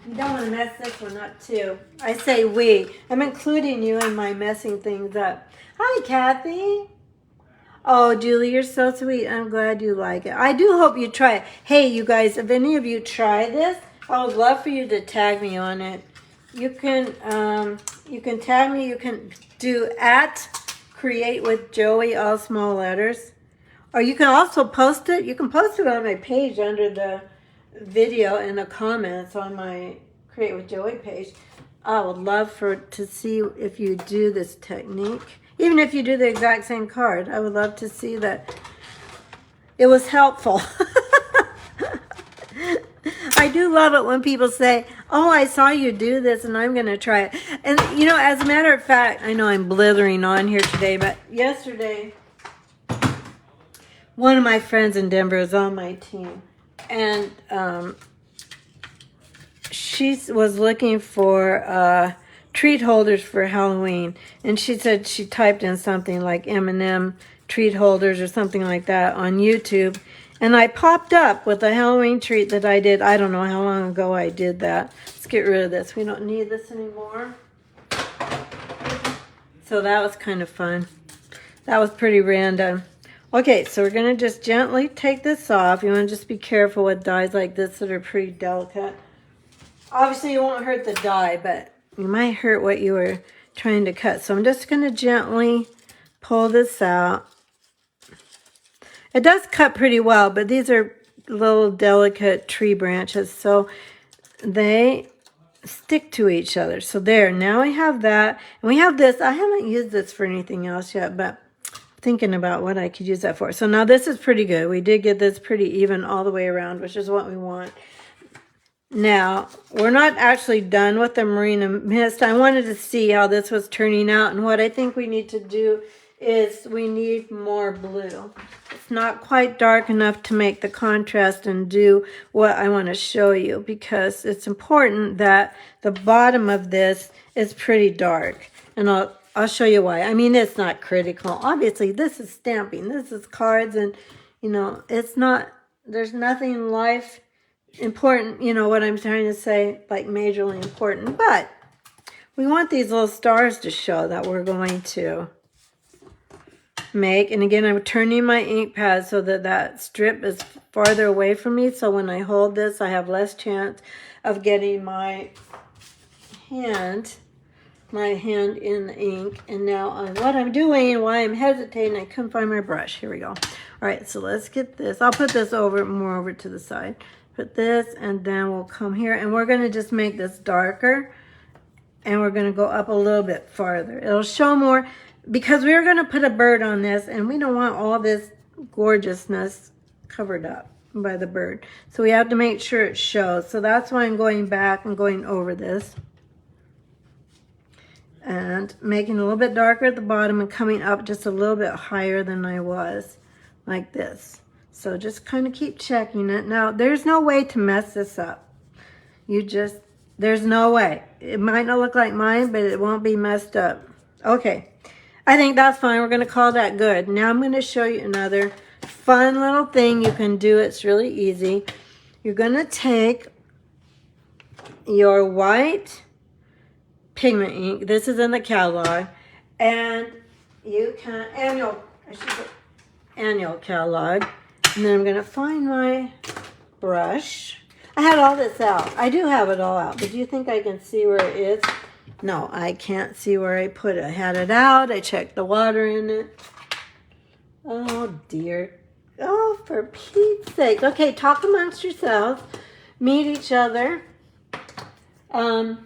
to mess this one up too. I say we. I'm including you in my messing things up. Hi, Kathy. Oh, Julie, you're so sweet. I'm glad you like it. I do hope you try it. Hey, you guys, if any of you try this, I would love for you to tag me on it. You can tag me. You can do @CreateWithJoey, all small letters. Or you can also post it. You can post it on my page under the video in the comments on my Create with Joey page. I would love to see if you do this technique. Even if you do the exact same card, I would love to see that it was helpful. I do love it when people say, oh, I saw you do this and I'm going to try it. And, you know, as a matter of fact, I know I'm blithering on here today, but yesterday, one of my friends in Denver was on my team. And she was looking for treat holders for Halloween, and she said she typed in something like M&M treat holders or something like that on YouTube, and I popped up with a Halloween treat that I did. I don't know how long ago I did that. Let's get rid of this. We don't need this anymore. So that was kind of fun. That was pretty random. Okay, so we're going to just gently take this off. You want to just be careful with dies like this that are pretty delicate. Obviously, you won't hurt the die, but you might hurt what you were trying to cut. So I'm just going to gently pull this out. It does cut pretty well, but these are little delicate tree branches, so they stick to each other. So there, now we have that. And we have this. I haven't used this for anything else yet, but thinking about what I could use that for. So now this is pretty good. We did get this pretty even all the way around, which is what we want. Now, we're not actually done with the Marina Mist. I wanted to see how this was turning out, and what I think we need to do is we need more blue. It's not quite dark enough to make the contrast and do what I want to show you, because it's important that the bottom of this is pretty dark, and I'll show you why. I mean, it's not critical. Obviously, this is stamping. This is cards, and, you know, it's not, there's nothing life important, you know what I'm trying to say, like majorly important, but we want these little stars to show that we're going to make. And again, I'm turning my ink pad so that that strip is farther away from me, so when I hold this, I have less chance of getting my hand in the ink. And now what I'm doing, why I'm hesitating, I couldn't find my brush. Here we go. All right, so let's get this. I'll put this more over to the side. Put this, and then we'll come here, and we're going to just make this darker, and we're going to go up a little bit farther. It'll show more, because we're going to put a bird on this, and we don't want all this gorgeousness covered up by the bird. So we have to make sure it shows. So that's why I'm going back and going over this and making it a little bit darker at the bottom and coming up just a little bit higher than I was, like this. So just kind of keep checking it. Now, there's no way to mess this up. There's no way. It might not look like mine, but it won't be messed up. Okay, I think that's fine. We're going to call that good. Now I'm going to show you another fun little thing you can do. It's really easy. You're going to take your white pigment ink. This is in the catalog. And you can, annual catalog. And then I'm going to find my brush. I had all this out. I do have it all out, but do you think I can see where it is? No, I can't see where I put it. I had it out. I checked the water in it. Oh, dear. Oh, for Pete's sake. Okay, talk amongst yourselves. Meet each other. Write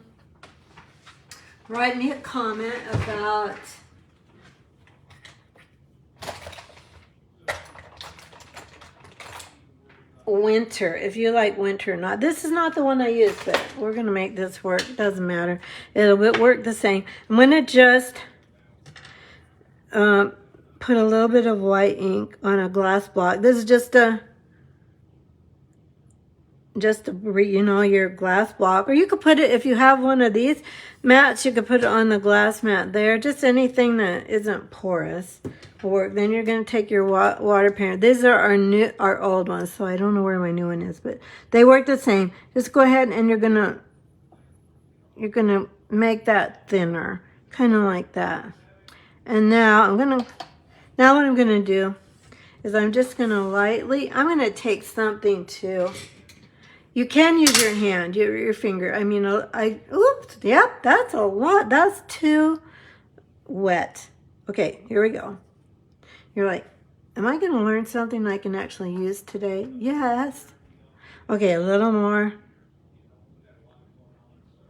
me a comment about winter, if you like winter or not. This is not the one I use, but we're going to make this work. Doesn't matter. It'll work the same. I'm going to just put a little bit of white ink on a glass block. This is just a just your glass block, or you could put it, if you have one of these mats, you could put it on the glass mat there. Just anything that isn't porous will work. Then you're going to take your water parent. These are our old ones, so I don't know where my new one is, but they work the same. Just go ahead and you're gonna make that thinner, kind of like that. And now what I'm gonna do is I'm just gonna I'm gonna take something too. You can use your hand, your finger. I mean, oops, yep, that's a lot. That's too wet. Okay, here we go. You're like, am I going to learn something I can actually use today? Yes. Okay, a little more.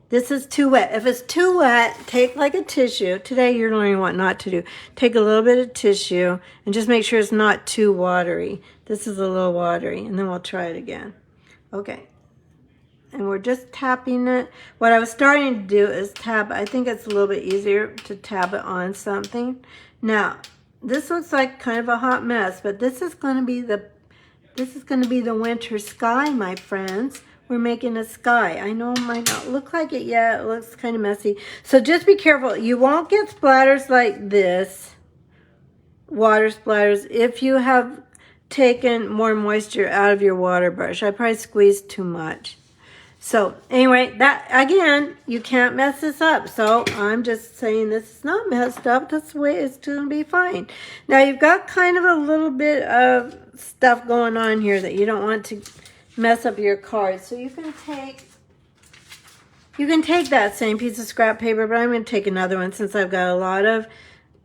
This is too wet. If it's too wet, take like a tissue. Today you're learning what not to do. Take a little bit of tissue and just make sure it's not too watery. This is a little watery, and then we'll try it again. Okay. And we're just tapping it. What I was starting to do is tap. I think it's a little bit easier to tap it on something. Now, this looks like kind of a hot mess, but this is going to be the winter sky, my friends. We're making a sky. I know it might not look like it yet. It looks kind of messy. So just be careful. You won't get splatters like this, water splatters, if you have taken more moisture out of your water brush. I probably squeezed too much. So anyway, that again, you can't mess this up. So I'm just saying this is not messed up. That's the way it's going to be fine. Now you've got kind of a little bit of stuff going on here that you don't want to mess up your card. So you can take that same piece of scrap paper, but I'm going to take another one since I've got a lot of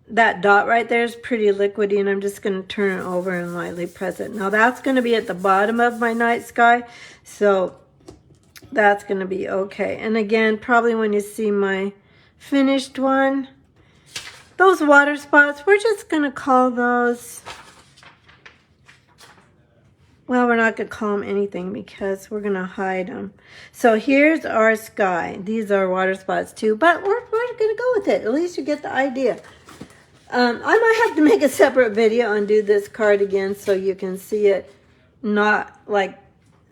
that dot right there is pretty liquidy, and I'm just going to turn it over and lightly press it. Now that's going to be at the bottom of my night sky. So that's going to be okay. And again, probably when you see my finished one, those water spots, we're just going to call those, well, we're not going to call them anything because we're going to hide them. So here's our sky. These are water spots too, but we're going to go with it. At least you get the idea. I might have to make a separate video and do this card again so you can see it, not like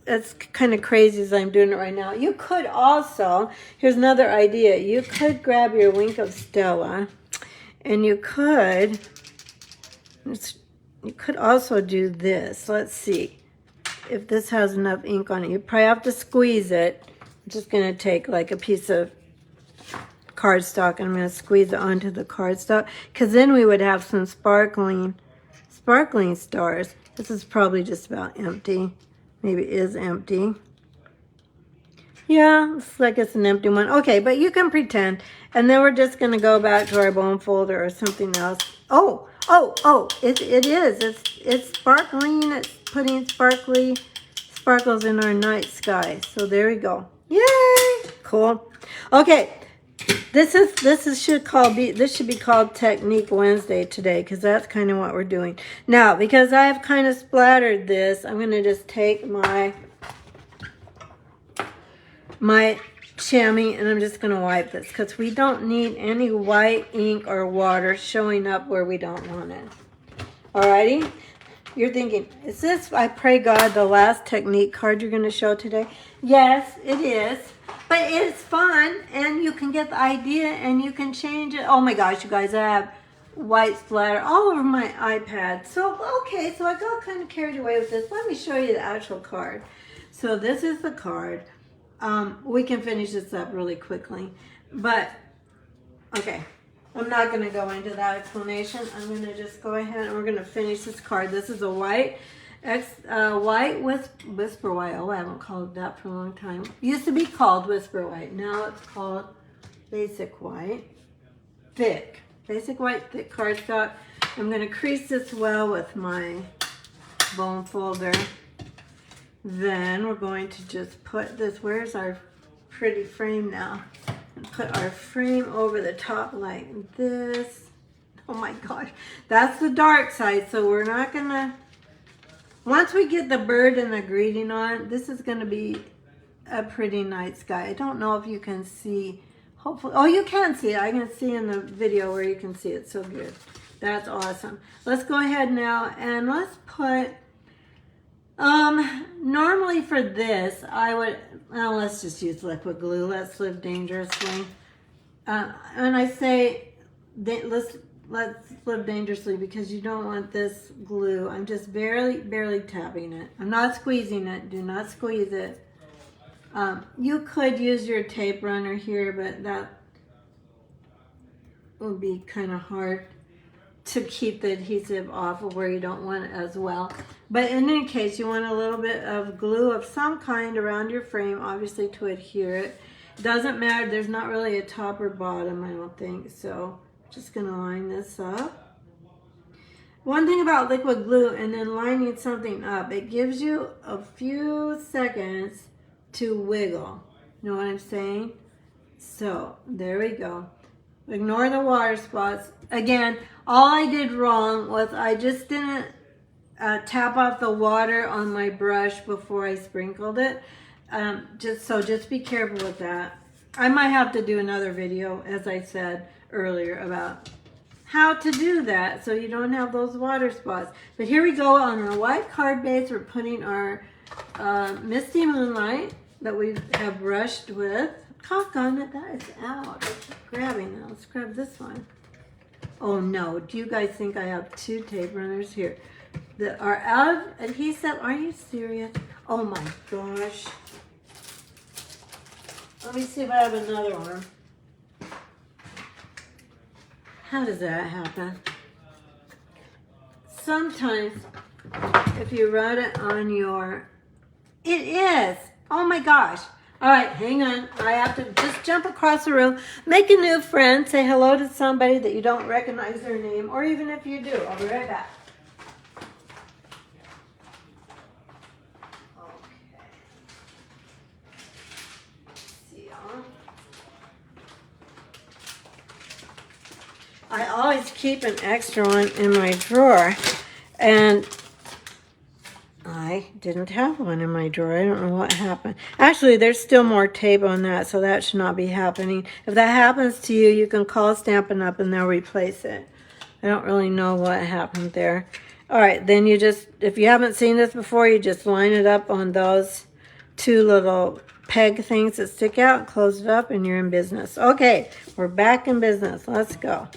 it's kind of crazy as I'm doing it right now. You could also, here's another idea. You could grab your Wink of Stella, and you could also do this. Let's see if this has enough ink on it. You probably have to squeeze it. I'm just going to take like a piece of cardstock, and I'm going to squeeze it onto the cardstock, because then we would have some sparkling stars. This is probably just about empty. Maybe it is empty. Yeah, looks like it's an empty one. Okay, but you can pretend. And then we're just going to go back to our bone folder or something else. Oh, it is. It's sparkling. It's putting sparkles in our night sky. So there we go. Yay! Cool. Okay. This should be called Technique Wednesday today, because that's kind of what we're doing. Now, because I have kind of splattered this, I'm going to just take my chamois and I'm just going to wipe this, because we don't need any white ink or water showing up where we don't want it. Alrighty? You're thinking, is this, I pray God, the last technique card you're going to show today? Yes, it is. But it's fun, and you can get the idea, and you can change it. Oh my gosh, you guys, I have white splatter all over my iPad. So, okay, so I got kind of carried away with this. Let me show you the actual card. So this is the card. We can finish this up really quickly. But, okay, I'm not going to go into that explanation. I'm going to just go ahead and we're going to finish this card. This is a white Whisper White. Oh, I haven't called it that for a long time. It used to be called Whisper White. Now it's called Basic White. Thick. Basic White thick cardstock. I'm going to crease this well with my bone folder. Then we're going to just put this, where's our pretty frame now? And put our frame over the top like this. Oh my gosh. That's the dark side, so we're not going to, once we get the bird and the greeting on, this is going to be a pretty night sky. I don't know if you can see, hopefully, oh, you can see it. I can see in the video where you can see it. So good. That's awesome. Let's go ahead now and let's put Normally for this, I would, well, let's just use liquid glue. Let's live dangerously. And I say, let's live dangerously because you don't want this glue. I'm just barely tapping it. I'm not squeezing it. Do not squeeze it. You could use your tape runner here, but that would be kind of hard to keep the adhesive off of where you don't want it as well. But in any case, you want a little bit of glue of some kind around your frame, obviously to adhere it. Doesn't matter, there's not really a top or bottom, I don't think. So just gonna line this up. One thing about liquid glue and then lining something up, it gives you a few seconds to wiggle. You know what I'm saying? So there we go. Ignore the water spots. Again, all I did wrong was I just didn't tap off the water on my brush before I sprinkled it. Just be careful with that. I might have to do another video, as I said earlier, about how to do that so you don't have those water spots. But here we go on our white card base. We're putting our Misty Moonlight that we have brushed with. Cock on it, that is out. I keep grabbing it. Let's grab this one. Oh no, do you guys think I have two tape runners here that are out of adhesive? Are you serious? Oh my gosh. Let me see if I have another one. How does that happen? Sometimes if you write it on your... It is! Oh my gosh. All right, hang on. I have to just jump across the room, make a new friend, say hello to somebody that you don't recognize their name, or even if you do. I'll be right back. Okay. See y'all. I always keep an extra one in my drawer, and I didn't have one in my drawer. I don't know what happened. Actually, there's still more tape on that, so that should not be happening. If that happens to you, you can call Stampin' Up and they'll replace it. I don't really know what happened there. All right, then you just, if you haven't seen this before, you just line it up on those two little peg things that stick out, close it up, and you're in business. Okay, we're back in business. Let's go.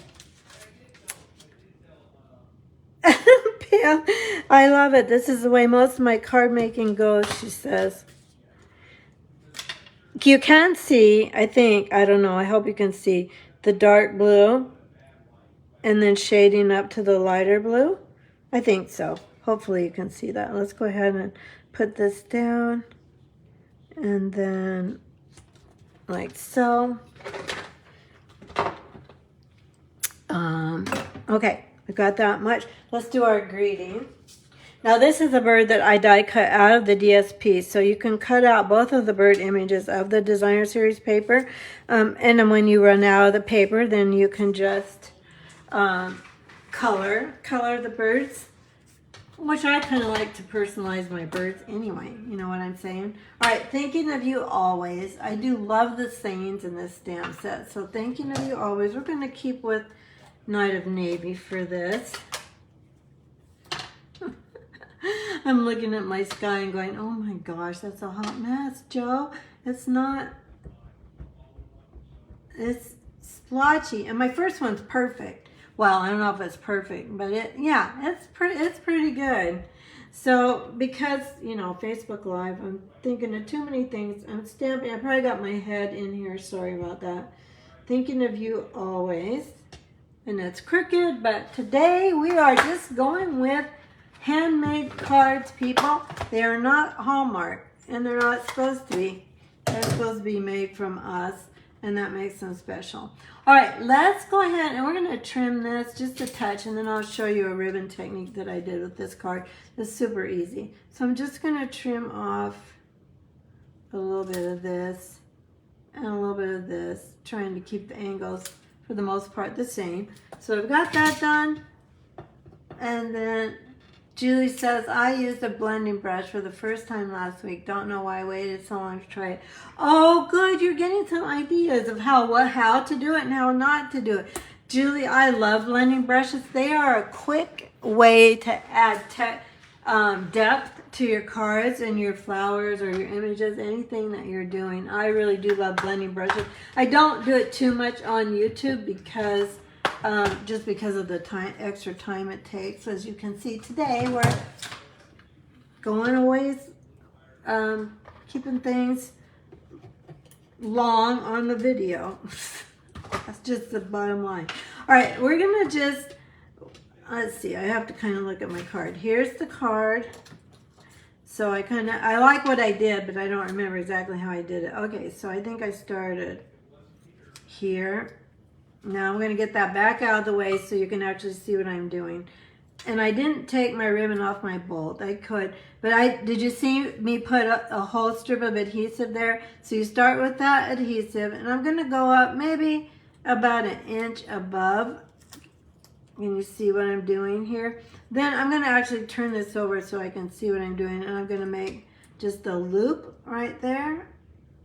Pam, I love it. This is the way most of my card making goes, she says. You can see, I think, I don't know, I hope you can see the dark blue and then shading up to the lighter blue. I think so. Hopefully you can see that. Let's go ahead and put this down and then like so. Okay. We got that much. Let's do our greeting. Now this is a bird that I die cut out of the DSP, so you can cut out both of the bird images of the designer series paper, and then when you run out of the paper, then you can just color the birds, which I kind of like to personalize my birds anyway. You know what I'm saying? All right, thinking of you always. I do love the sayings in this stamp set, so thinking of you always. We're going to keep with Night of Navy for this. I'm looking at my sky and going, oh my gosh, that's a hot mess, Joe. It's not, it's splotchy. And my first one's perfect. Well, I don't know if it's perfect, but it's pretty good. So because, you know, Facebook Live, I'm thinking of too many things. I'm stamping, I probably got my head in here, sorry about that. Thinking of you always. And it's crooked, but today we are just going with handmade cards, people. They are not Hallmark, and they're not supposed to be. They're supposed to be made from us, and that makes them special. All right, let's go ahead, and we're going to trim this just a touch, and then I'll show you a ribbon technique that I did with this card. It's super easy. So I'm just going to trim off a little bit of this and a little bit of this, trying to keep the angles for the most part the same. So I've got that done. And then Julie says, I used a blending brush for the first time last week. Don't know why I waited so long to try it. Oh, good. You're getting some ideas of how to do it and how not to do it. Julie, I love blending brushes. They are a quick way to add depth to your cards and your flowers or your images, anything that you're doing. I really do love blending brushes. I don't do it too much on YouTube because just because of the extra time it takes. As you can see today, we're going a ways, keeping things long on the video. That's just the bottom line. All right, we're gonna just, let's see, I have to kind of look at my card. Here's the card. So I like what I did, but I don't remember exactly how I did it. Okay, so I think I started here. Now I'm going to get that back out of the way so you can actually see what I'm doing. And I didn't take my ribbon off my bolt. I could, but did you see me put a whole strip of adhesive there? So you start with that adhesive, and I'm going to go up maybe about an inch above. Can you see what I'm doing here? Then I'm going to actually turn this over so I can see what I'm doing, and I'm going to make just a loop right there.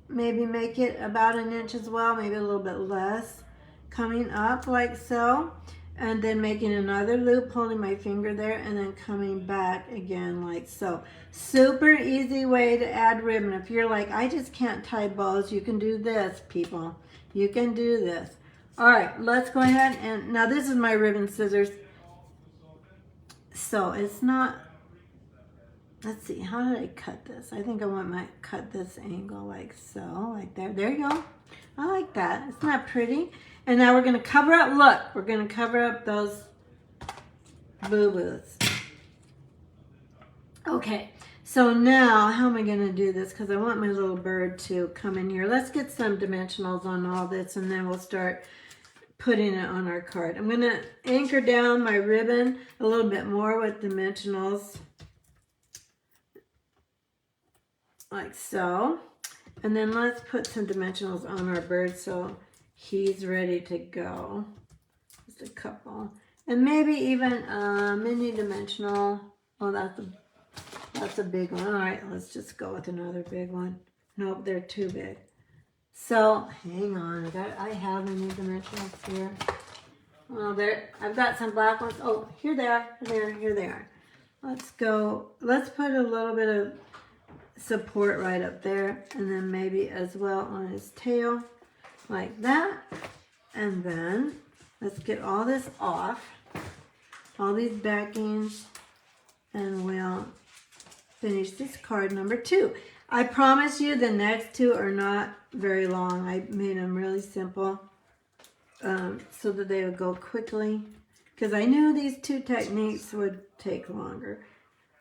Maybe make it about an inch as well, maybe a little bit less. Coming up like so, and then making another loop, holding my finger there, and then coming back again like so. Super easy way to add ribbon. If you're like, I just can't tie bows, you can do this, people. You can do this. All right, let's go ahead and, now this is my ribbon scissors. So it's not, let's see, how did I cut this? I think I want to cut this angle like so, like that. There you go. I like that. Isn't that pretty? And now we're going to cover up, look, we're going to cover up those boo-boos. Okay, so now how am I going to do this? Because I want my little bird to come in here. Let's get some dimensionals on all this, and then we'll start putting it on our card. I'm going to anchor down my ribbon a little bit more with dimensionals, like so. And then let's put some dimensionals on our bird so he's ready to go. Just a couple. And maybe even a mini dimensional. Oh, that's a big one. All right, let's just go with another big one. Nope, they're too big. So, hang on. I have mini dimensionals here. Well, there, I've got some black ones. Oh, here they are. Here they are. Let's go. Let's put a little bit of support right up there, and then maybe as well on his tail like that. And then let's get all this off, all these backings, and we'll finish this card number 2. I promise you the next 2 are not very long. I made them really simple so that they would go quickly, because I knew these 2 techniques would take longer.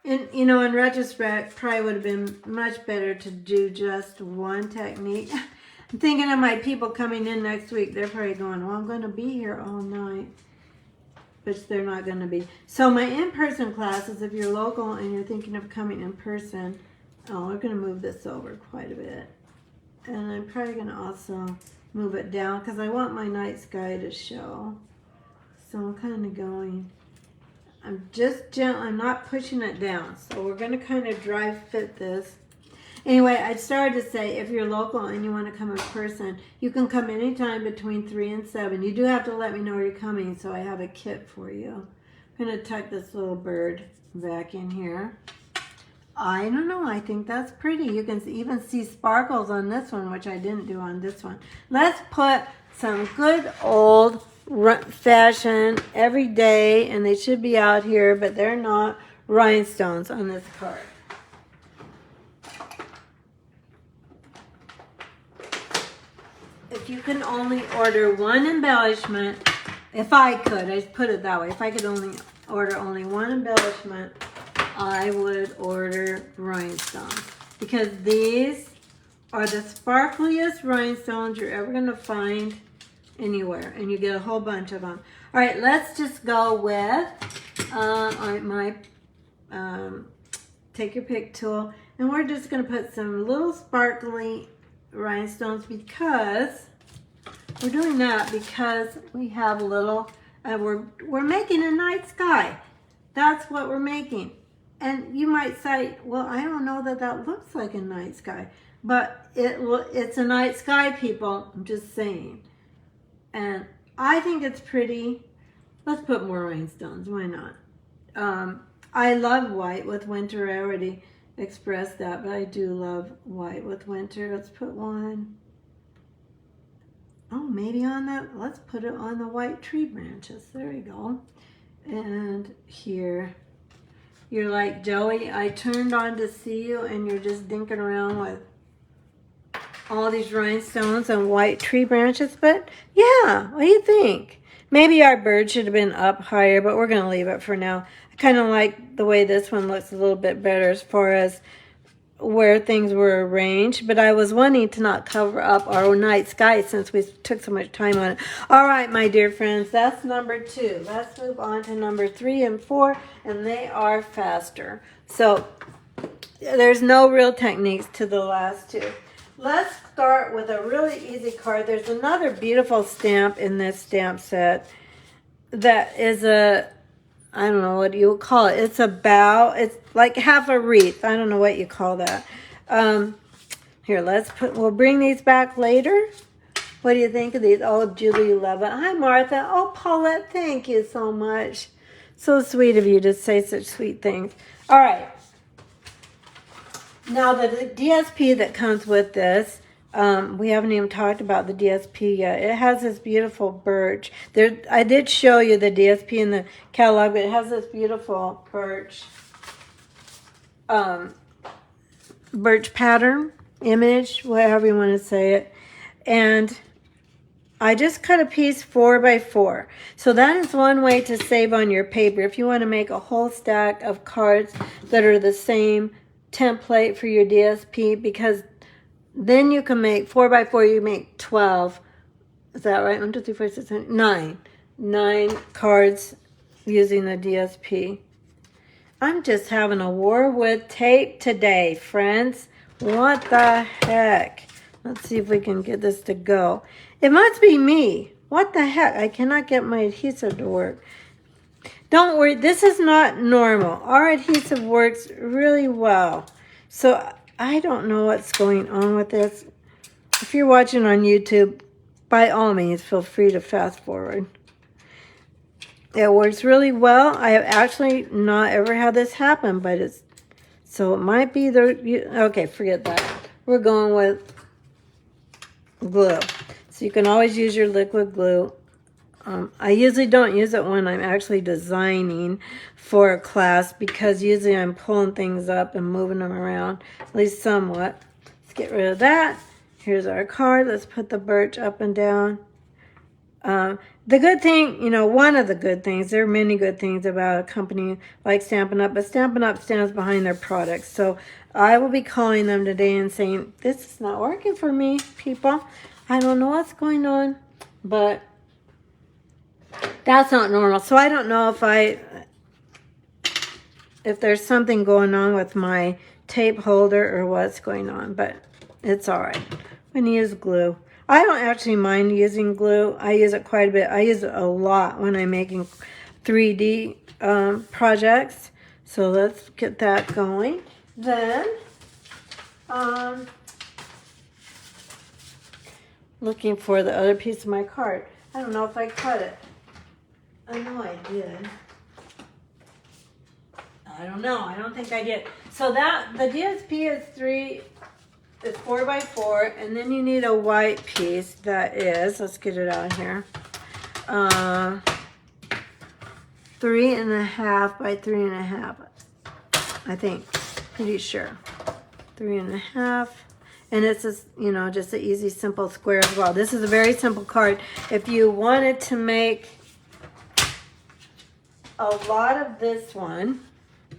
And, you know, in retrospect, probably would have been much better to do just one technique. I'm thinking of my people coming in next week. They're probably going, well, I'm going to be here all night. Which they're not going to be. So my in-person classes, if you're local and you're thinking of coming in person, oh, we're going to move this over quite a bit. And I'm probably going to also move it down because I want my night sky to show. So I'm kind of going... I'm just gentle, I'm not pushing it down. So we're going to kind of dry fit this. Anyway, I started to say if you're local and you want to come in person, you can come anytime between 3 and 7. You do have to let me know you're coming, so I have a kit for you. I'm going to tuck this little bird back in here. I don't know, I think that's pretty. You can even see sparkles on this one, which I didn't do on this one. Let's put some good old fashion every day, and they should be out here, but they're not, rhinestones on this card. If you can only order one embellishment, if I could, I put it that way, if I could only order one embellishment, I would order rhinestones, because these are the sparkliest rhinestones you're ever going to find anywhere, and you get a whole bunch of them. All right, let's just go with my take your pick tool, and we're just going to put some little sparkly rhinestones, because we're doing that because we have a little we're making a night sky. That's what we're making. And you might say, well, I don't know that looks like a night sky, but it's a night sky, people. I'm just saying. And I think it's pretty. Let's put more rhinestones. Why not? I love white with winter. I already expressed that, but I do love white with winter. Let's put one. Oh, maybe on that. Let's put it on the white tree branches. There you go. And here. You're like, Joey, I turned on to see you and you're just dinking around with all these rhinestones and white tree branches. But yeah, what do you think? Maybe our bird should have been up higher, but we're going to leave it for now. I kind of like the way this one looks a little bit better as far as where things were arranged, but I was wanting to not cover up our night sky since we took so much time on it. All right, my dear friends, that's number 2. Let's move on to number 3 and 4, and they are faster. So there's no real techniques to the last 2. Let's start with a really easy card. There's another beautiful stamp in this stamp set that is a, I don't know what you would call it. It's a bow. It's like half a wreath. I don't know what you call that. Here, we'll bring these back later. What do you think of these? Oh, Julie, love it. Hi, Martha. Oh, Paulette, thank you so much. So sweet of you to say such sweet things. All right. Now, the DSP that comes with this, we haven't even talked about the DSP yet. It has this beautiful birch. I did show you the DSP in the catalog, but it has this beautiful birch pattern, image, whatever you want to say it. And I just cut a piece 4 by 4. So that is one way to save on your paper. If you want to make a whole stack of cards that are the same template for your DSP, because then you can make 4 by 4, you make 12. Is that right? 1, 2, 3, 4, 6, 7, 8, 9 cards using the DSP. I'm just having a war with tape today, friends. What the heck? Let's see if we can get this to go. It must be me. What the heck? I cannot get my adhesive to work. Don't worry, this is not normal. Our adhesive works really well. So I don't know what's going on with this. If you're watching on YouTube, by all means, feel free to fast forward. It works really well. I have actually not ever had this happen, but so it might be okay, forget that. We're going with glue. So you can always use your liquid glue. I usually don't use it when I'm actually designing for a class, because usually I'm pulling things up and moving them around, at least somewhat. Let's get rid of that. Here's our card. Let's put the birch up and down. The good thing, one of the good things, there are many good things about a company like Stampin' Up, but Stampin' Up stands behind their products. So I will be calling them today and saying, this is not working for me, people. I don't know what's going on, but that's not normal. So I don't know if there's something going on with my tape holder or what's going on, but it's all right. I'm going to use glue. I don't actually mind using glue. I use it quite a bit. I use it a lot when I'm making 3D projects. So let's get that going. Then, looking for the other piece of my card. I don't know if I cut it. I know I did. I don't know. I don't think I did. So the DSP is 4 by 4, and then you need a white piece that is, let's get it out here, 3.5 by 3.5, I think, pretty sure, 3.5, and it's just, just an easy, simple square as well. This is a very simple card. If you wanted to make a lot of this one,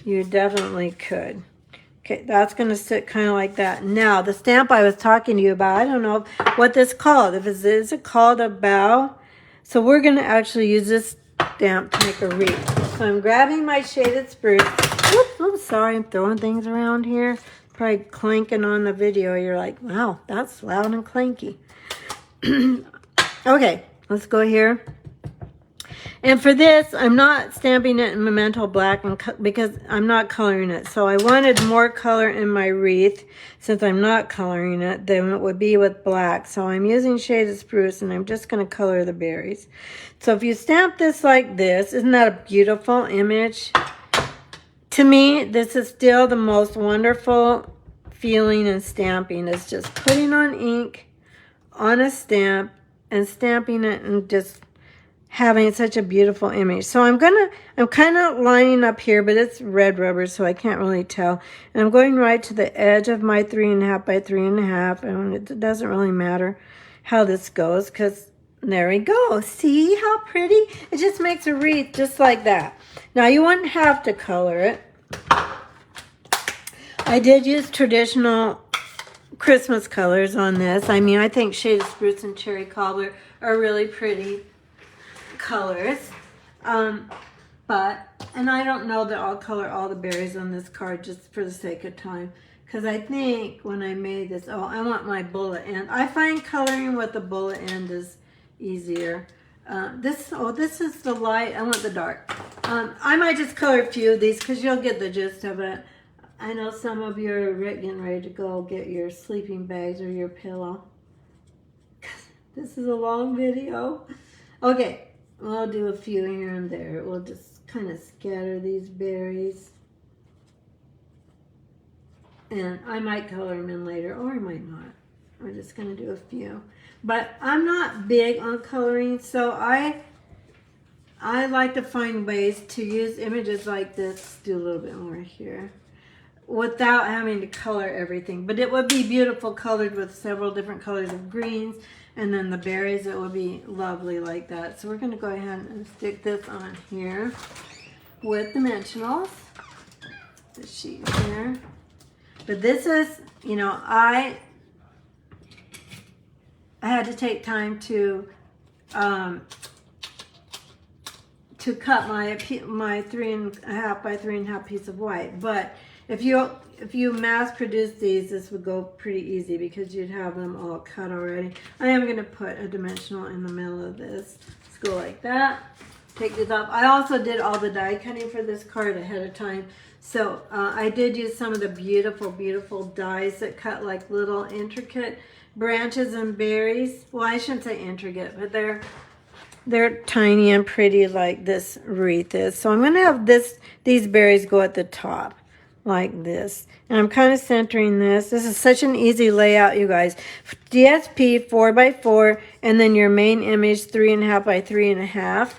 you definitely could. Okay, that's going to sit kind of like that. Now, the stamp I was talking to you about, I don't know what this is called. Is it called a bow? So we're going to actually use this stamp to make a wreath. So I'm grabbing my shaded spruce. Whoops, I'm sorry, I'm throwing things around here. Probably clanking on the video. You're like, wow, that's loud and clanky. Okay, let's go here. And for this, I'm not stamping it in Memento Black because I'm not coloring it. So I wanted more color in my wreath since I'm not coloring it than it would be with black. So I'm using Shaded Spruce, and I'm just going to color the berries. So if you stamp this like this, isn't that a beautiful image? To me, this is still the most wonderful feeling in stamping. It's just putting on ink on a stamp and stamping it and just having such a beautiful image. So I'm kind of lining up here, but it's red rubber, so I can't really tell. And I'm going right to the edge of my 3.5 by 3.5, and it doesn't really matter how this goes, because there we go. See how pretty? It just makes a wreath just like that. Now you wouldn't have to color it. I did use traditional Christmas colors on this. I mean, I think Shaded Spruce and Cherry Cobbler are really pretty colors. And I don't know that I'll color all the berries on this card just for the sake of time. Because I think when I made this, I want my bullet end. I find coloring with the bullet end is easier. This is the light. I want the dark. I might just color a few of these because you'll get the gist of it. I know some of you are getting ready to go get your sleeping bags or your pillow. This is a long video. Okay, we'll do a few here and there. We'll just kind of scatter these berries. And I might color them in later, or I might not. We're just going to do a few. But I'm not big on coloring, so I like to find ways to use images like this. Do a little bit more here without having to color everything. But it would be beautiful colored with several different colors of greens, and then the berries, it would be lovely like that. So we're going to go ahead and stick this on here with dimensionals. The sheet here. But this is, you know, I had to take time to cut my 3.5 by 3.5 piece of white. But if you mass produce these, this would go pretty easy because you'd have them all cut already. I am going to put a dimensional in the middle of this. Let's go like that. Take these off. I also did all the die cutting for this card ahead of time. So I did use some of the beautiful, beautiful dies that cut like little intricate branches and berries. Well, I shouldn't say intricate, but they're tiny and pretty like this wreath is. So I'm going to have these berries go at the top like this. And I'm kind of centering this. This is such an easy layout, you guys. DSP 4x4, and then your main image 3.5 by 3.5.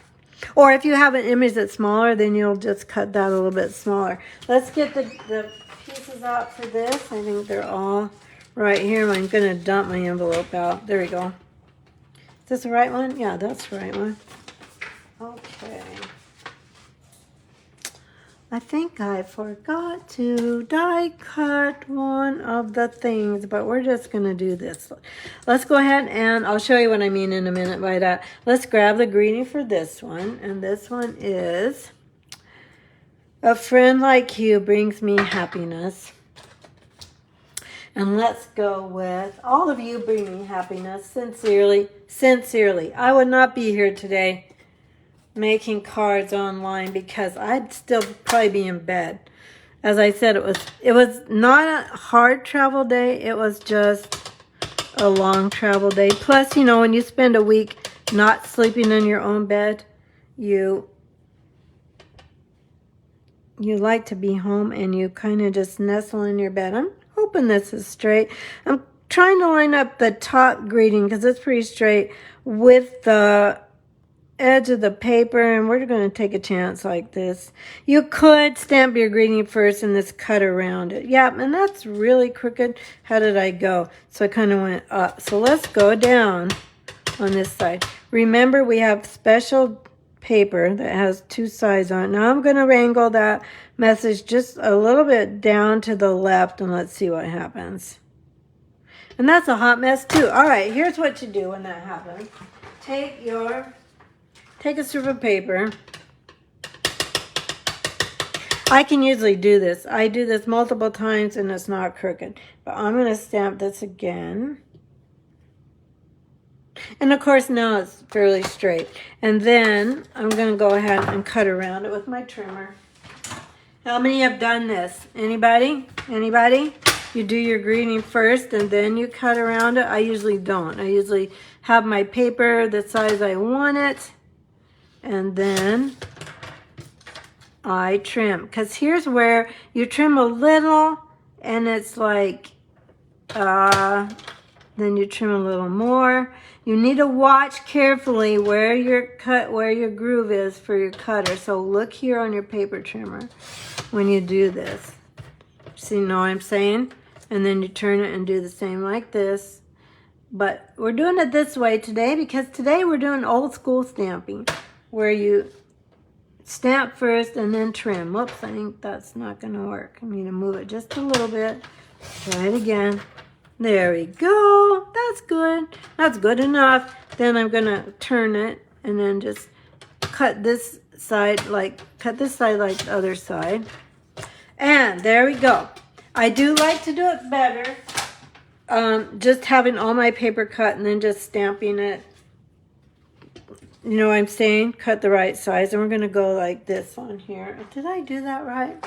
Or if you have an image that's smaller, then you'll just cut that a little bit smaller. Let's get the pieces out for this. I think they're all right here. I'm going to dump my envelope out. There we go. Is this the right one? Yeah, that's the right one. Okay. I think I forgot to die cut one of the things, but we're just going to do this. Let's go ahead and I'll show you what I mean in a minute by that. Let's grab the greeting for this one, and this one is, a friend like you brings me happiness. And let's go with, all of you bring me happiness, sincerely, sincerely. I would not be here today making cards online because I'd still probably be in bed. As I said, it was not a hard travel day. It was just a long travel day. Plus, you know, when you spend a week not sleeping in your own bed, you like to be home and you kind of just nestle in your bed. I'm hoping this is straight. I'm trying to line up the top greeting because it's pretty straight with the edge of the paper, and we're going to take a chance like this. You could stamp your greeting first and just cut around it. Yeah, and that's really crooked. How did I go? So I kind of went up. So let's go down on this side. Remember, we have special paper that has two sides on it. Now I'm going to angle that message just a little bit down to the left, and let's see what happens. And that's a hot mess too. All right, here's what you do when that happens. Take a strip of paper. I can usually do this. I do this multiple times and it's not crooked. But I'm going to stamp this again. And of course now it's fairly straight. And then I'm going to go ahead and cut around it with my trimmer. How many have done this? Anybody? Anybody? You do your greeting first and then you cut around it? I usually don't. I usually have my paper the size I want it. And then I trim. Because here's where you trim a little and it's like, then you trim a little more. You need to watch carefully where your groove is for your cutter. So look here on your paper trimmer when you do this. See, know what I'm saying? And then you turn it and do the same like this. But we're doing it this way today because today we're doing old school stamping where you stamp first and then trim. Whoops, I think that's not going to work. I need to move it just a little bit. Try it again. There we go. That's good. That's good enough. Then I'm going to turn it and then just cut this side like the other side. And there we go. I do like to do it better. Just having all my paper cut and then just stamping it. You know what I'm saying? Cut the right size. And we're going to go like this on here. Did I do that right?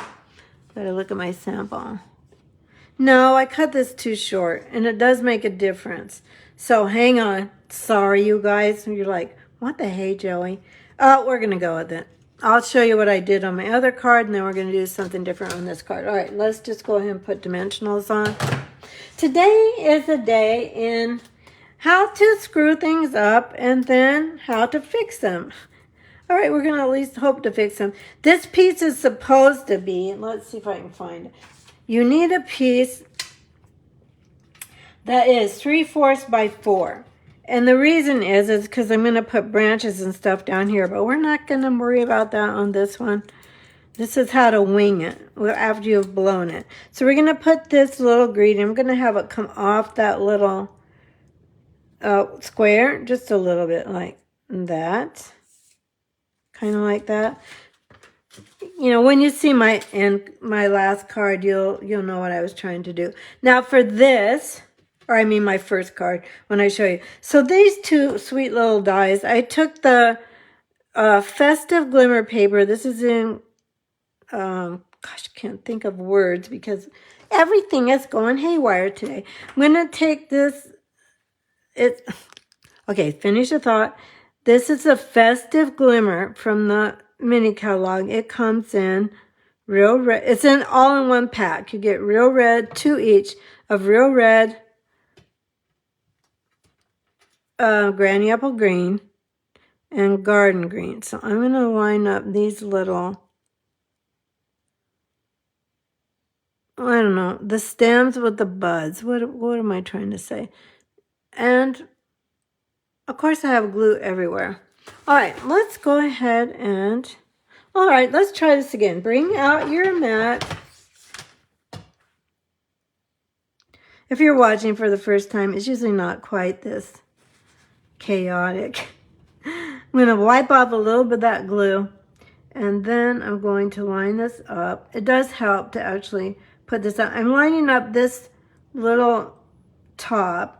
Better look at my sample. No, I cut this too short. And it does make a difference. So hang on. Sorry, you guys. You're like, what the hey, Joey? We're going to go with it. I'll show you what I did on my other card. And then we're going to do something different on this card. All right, let's just go ahead and put dimensionals on. Today is a day in how to screw things up and then how to fix them. All right, we're going to at least hope to fix them. This piece is supposed to be, let's see if I can find it. You need a piece that is 3/4 by 4. And the reason is because I'm going to put branches and stuff down here, but we're not going to worry about that on this one. This is how to wing it after you've blown it. So we're going to put this little greeting. I'm going to have it come off that little square, just a little bit like that. Kind of like that. You know, when you see my last card, you'll know what I was trying to do. Now for this, or I mean my first card when I show you. So these two sweet little dies, I took the Festive Glimmer paper. This is in gosh, I can't think of words because everything is going haywire today. I'm going to take this. Okay, finish the thought. This is a Festive Glimmer from the mini catalog. It comes in real red. It's in all-in-one pack. You get real red, 2 each of real red, granny apple green, and garden green. So I'm going to line up these little, I don't know, the stems with the buds. What am I trying to say? And, of course, I have glue everywhere. All right, let's go ahead and, all right, let's try this again. Bring out your mat. If you're watching for the first time, it's usually not quite this chaotic. I'm going to wipe off a little bit of that glue, and then I'm going to line this up. It does help to actually put this up. I'm lining up this little top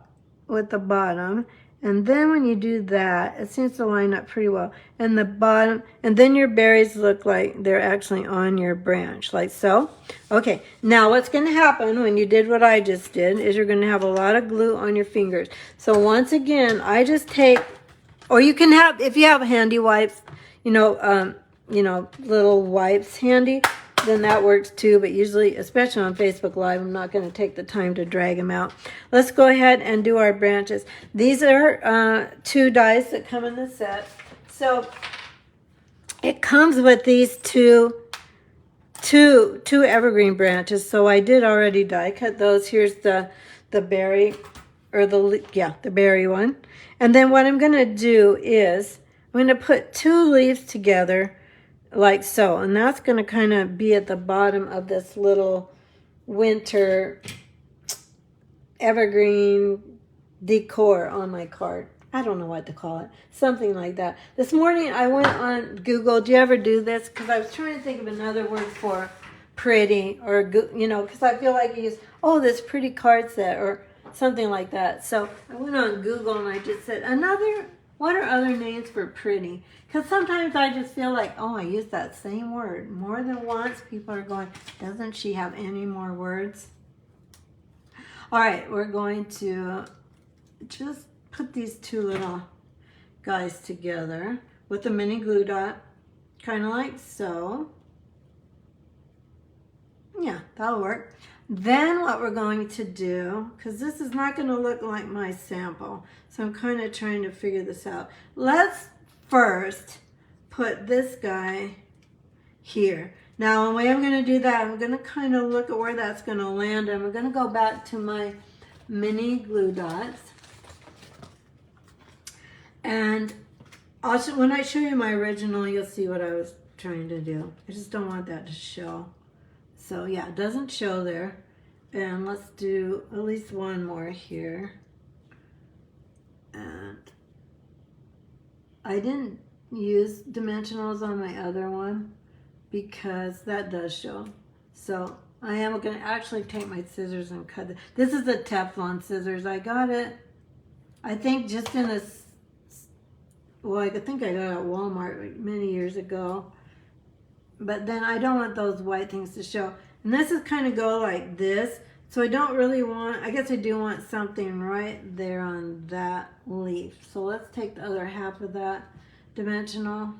with the bottom, and then when you do that, it seems to line up pretty well. And the bottom, and then your berries look like they're actually on your branch, like so. Okay, now what's going to happen when you did what I just did is you're going to have a lot of glue on your fingers. So once again, I just take, or you can have, if you have handy wipes, you know, little wipes handy, then that works too. But usually, especially on Facebook Live, I'm not going to take the time to drag them out. Let's go ahead and do our branches. These are 2 dies that come in the set. So it comes with these two evergreen branches. So I did already die cut those. Here's the berry, or the berry one. And then what I'm going to do is I'm going to put 2 leaves together like so, and that's going to kind of be at the bottom of this little winter evergreen decor on my card. I don't know what to call it, something like that. This morning I went on Google. Do you ever do this? Because I was trying to think of another word for pretty, or because I feel like you use, oh, this pretty card set or something like that. So I went on Google and I just said what are other names for pretty? Because sometimes I just feel like, oh, I use that same word more than once. People are going, doesn't she have any more words? All right, we're going to just put these 2 little guys together with a mini glue dot, kind of like so. Yeah, that'll work. Then what we're going to do, because this is not going to look like my sample, so I'm kind of trying to figure this out. Let's first put this guy here. Now, the way I'm going to do that, I'm going to kind of look at where that's going to land, and we're going to go back to my mini glue dots. And also, when I show you my original, you'll see what I was trying to do. I just don't want that to show. So yeah, it doesn't show there. And let's do at least one more here. And I didn't use dimensionals on my other one because that does show. So I am going to actually take my scissors and cut it. This is a Teflon scissors. I got it, I think, just in a, well, I think I got it at Walmart many years ago. But then I don't want those white things to show. And this is kind of go like this. So I don't really want, I guess I do want something right there on that leaf. So let's take the other half of that dimensional.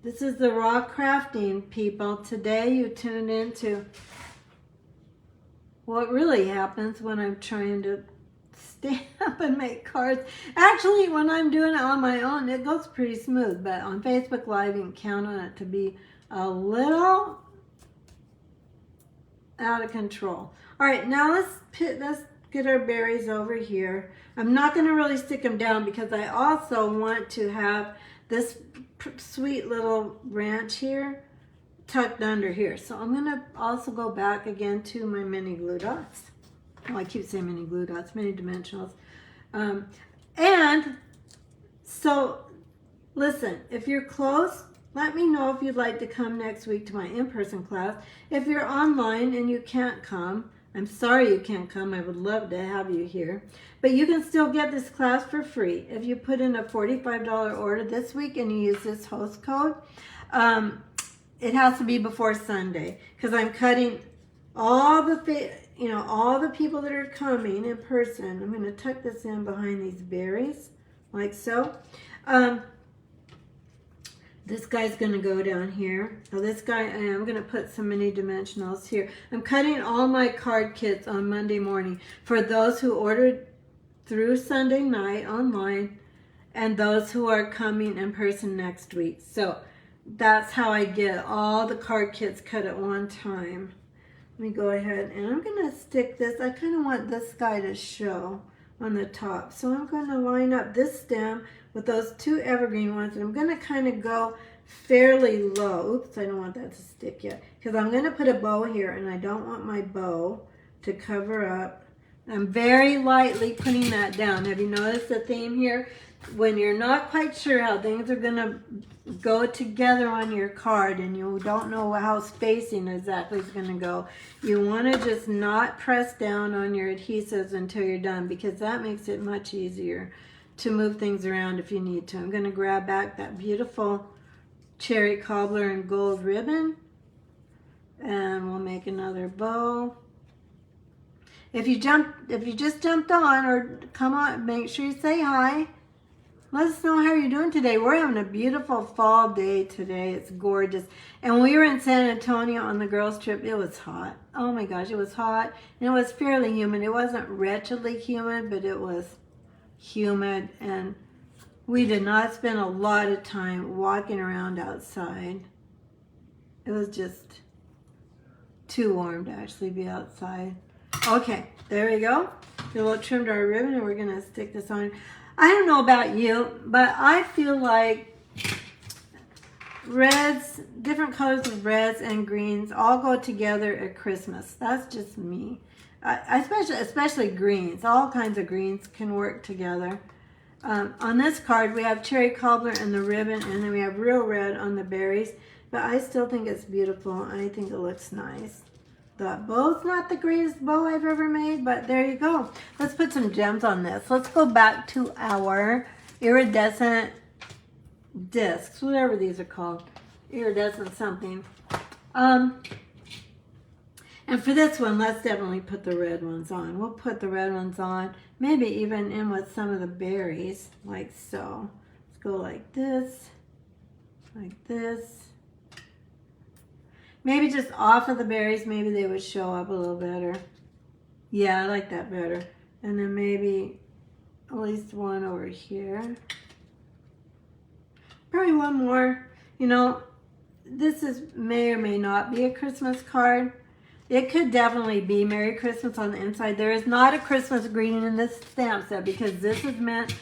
This is the Raw Crafting, people. Today you tuned into what really happens when I'm trying to stamp and make cards. Actually, when I'm doing it on my own, it goes pretty smooth. But on Facebook Live, you can count on it to be a little out of control. All right, now let's get our berries over here. I'm not going to really stick them down because I also want to have this sweet little branch here tucked under here. So I'm going to also go back again to my mini glue dots. Oh, I keep saying mini glue dots, mini dimensionals. And so, listen, if you're close, let me know if you'd like to come next week to my in-person class. If you're online and you can't come, I'm sorry you can't come. I would love to have you here. But you can still get this class for free if you put in a $45 order this week and you use this host code. It has to be before Sunday because I'm cutting all the all the people that are coming in person. I'm going to tuck this in behind these berries like so. This guy's going to go down here. Now this guy, I'm going to put some mini dimensionals here. I'm cutting all my card kits on Monday morning for those who ordered through Sunday night online and those who are coming in person next week. So that's how I get all the card kits cut at one time. Let me go ahead and I'm going to stick this. I kind of want this guy to show on the top. So I'm going to line up this stem with those two evergreen ones, and I'm going to kind of go fairly low. Oops, I don't want that to stick yet because I'm going to put a bow here, and I don't want my bow to cover up. I'm very lightly putting that down. Have you noticed the theme here? When you're not quite sure how things are going to go together on your card and you don't know how spacing exactly is going to go, you want to just not press down on your adhesives until you're done because that makes it much easier to move things around if you need to. I'm going to grab back that beautiful cherry cobbler and gold ribbon and we'll make another bow. If you just jumped on or come on, make sure you say hi. Let us know how you're doing today. We're having a beautiful fall day today. It's gorgeous. And when we were in San Antonio on the girls' trip, it was hot. Oh my gosh, it was hot. And it was fairly humid. It wasn't wretchedly humid, but it was humid. And we did not spend a lot of time walking around outside. It was just too warm to actually be outside. Okay, there we go. We will trim our ribbon and we're going to stick this on. I don't know about you, but I feel like reds, different colors of reds and greens all go together at Christmas. That's just me. Especially greens. All kinds of greens can work together. On this card, we have cherry cobbler and the ribbon, and then we have real red on the berries. But I still think it's beautiful. I think it looks nice. The bow's not the greatest bow I've ever made, but there you go. Let's put some gems on this. Let's go back to our iridescent discs, whatever these are called. Iridescent something. And for this one, let's definitely put the red ones on. We'll put the red ones on, maybe even in with some of the berries, like so. Let's go like this, like this. Maybe just off of the berries, maybe they would show up a little better. Yeah, I like that better. And then maybe at least one over here. Probably one more. You know, this may or may not be a Christmas card. It could definitely be Merry Christmas on the inside. There is not a Christmas greeting in this stamp set because this is meant,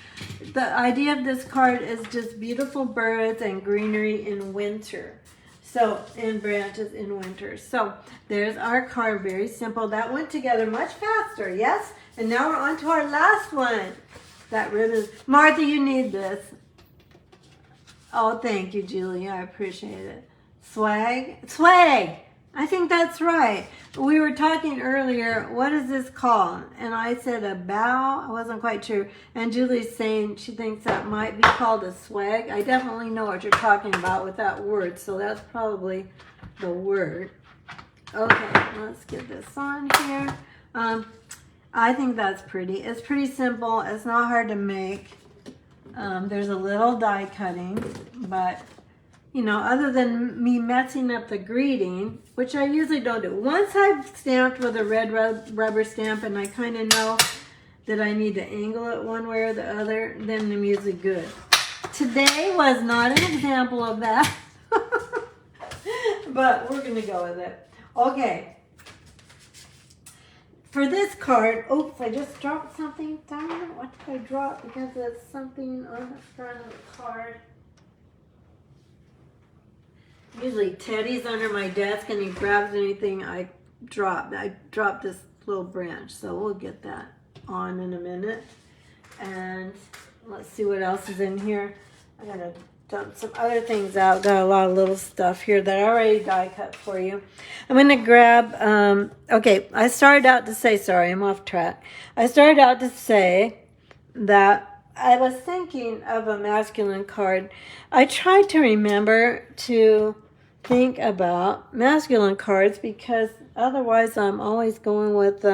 the idea of this card is just beautiful birds and greenery in winter. So, and branches in winter. So, there's our card, very simple. That went together much faster, yes? And now we're on to our last one. That ribbon. Martha, you need this. Oh, thank you, Julie. I appreciate it. Swag? Swag! I think that's right. We were talking earlier, what is this called? And I said a bow. I wasn't quite sure. And Julie's saying she thinks that might be called a swag. I definitely know what you're talking about with that word. So that's probably the word. Okay, let's get this on here. I think that's pretty. It's pretty simple. It's not hard to make. There's a little die cutting, but you know, other than me messing up the greeting, which I usually don't do. Once I've stamped with a red rubber stamp and I kind of know that I need to angle it one way or the other, then I'm usually good. Today was not an example of that, but we're going to go with it. Okay. For this card, oops, I just dropped something. Darn it, what did I drop? Because there's something on the front of the card. Usually Teddy's under my desk and he grabs anything I drop. I dropped this little branch, so we'll get that on in a minute. And let's see what else is in here. I'm going to dump some other things out. Got a lot of little stuff here that I already die cut for you. I'm going to grab, okay, I started out to say, sorry, I'm off track. I started out to say that I was thinking of a masculine card. I tried to remember to think about masculine cards because otherwise I'm always going with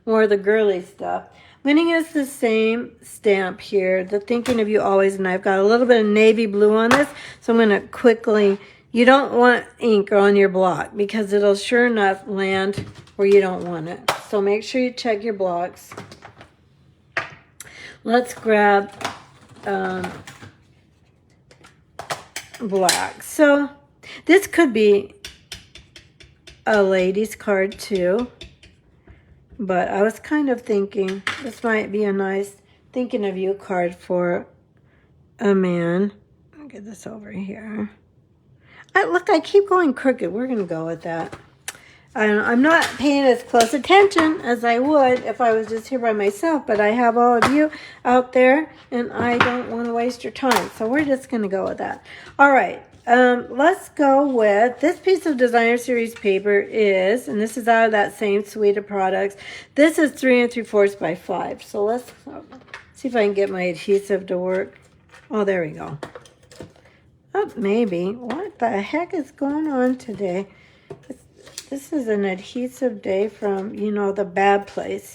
more of the girly stuff. I'm going to use the same stamp here, the Thinking of You Always, and I've got a little bit of navy blue on this, so I'm going to quickly, you don't want ink on your block because it'll sure enough land where you don't want it. So make sure you check your blocks. Let's grab black. So this could be a lady's card too, but I was kind of thinking this might be a nice Thinking of You card for a man. I'll get this over here. Look, I keep going crooked. We're going to go with that. I'm not paying as close attention as I would if I was just here by myself, but I have all of you out there, and I don't want to waste your time. So we're just going to go with that. All right, let's go with this piece of Designer Series paper is, and this is out of that same suite of products. This is 3 3/4 by 5. So let's see if I can get my adhesive to work. Oh, there we go. Oh, maybe. What the heck is going on today? This is an adhesive day from, you know, the bad place.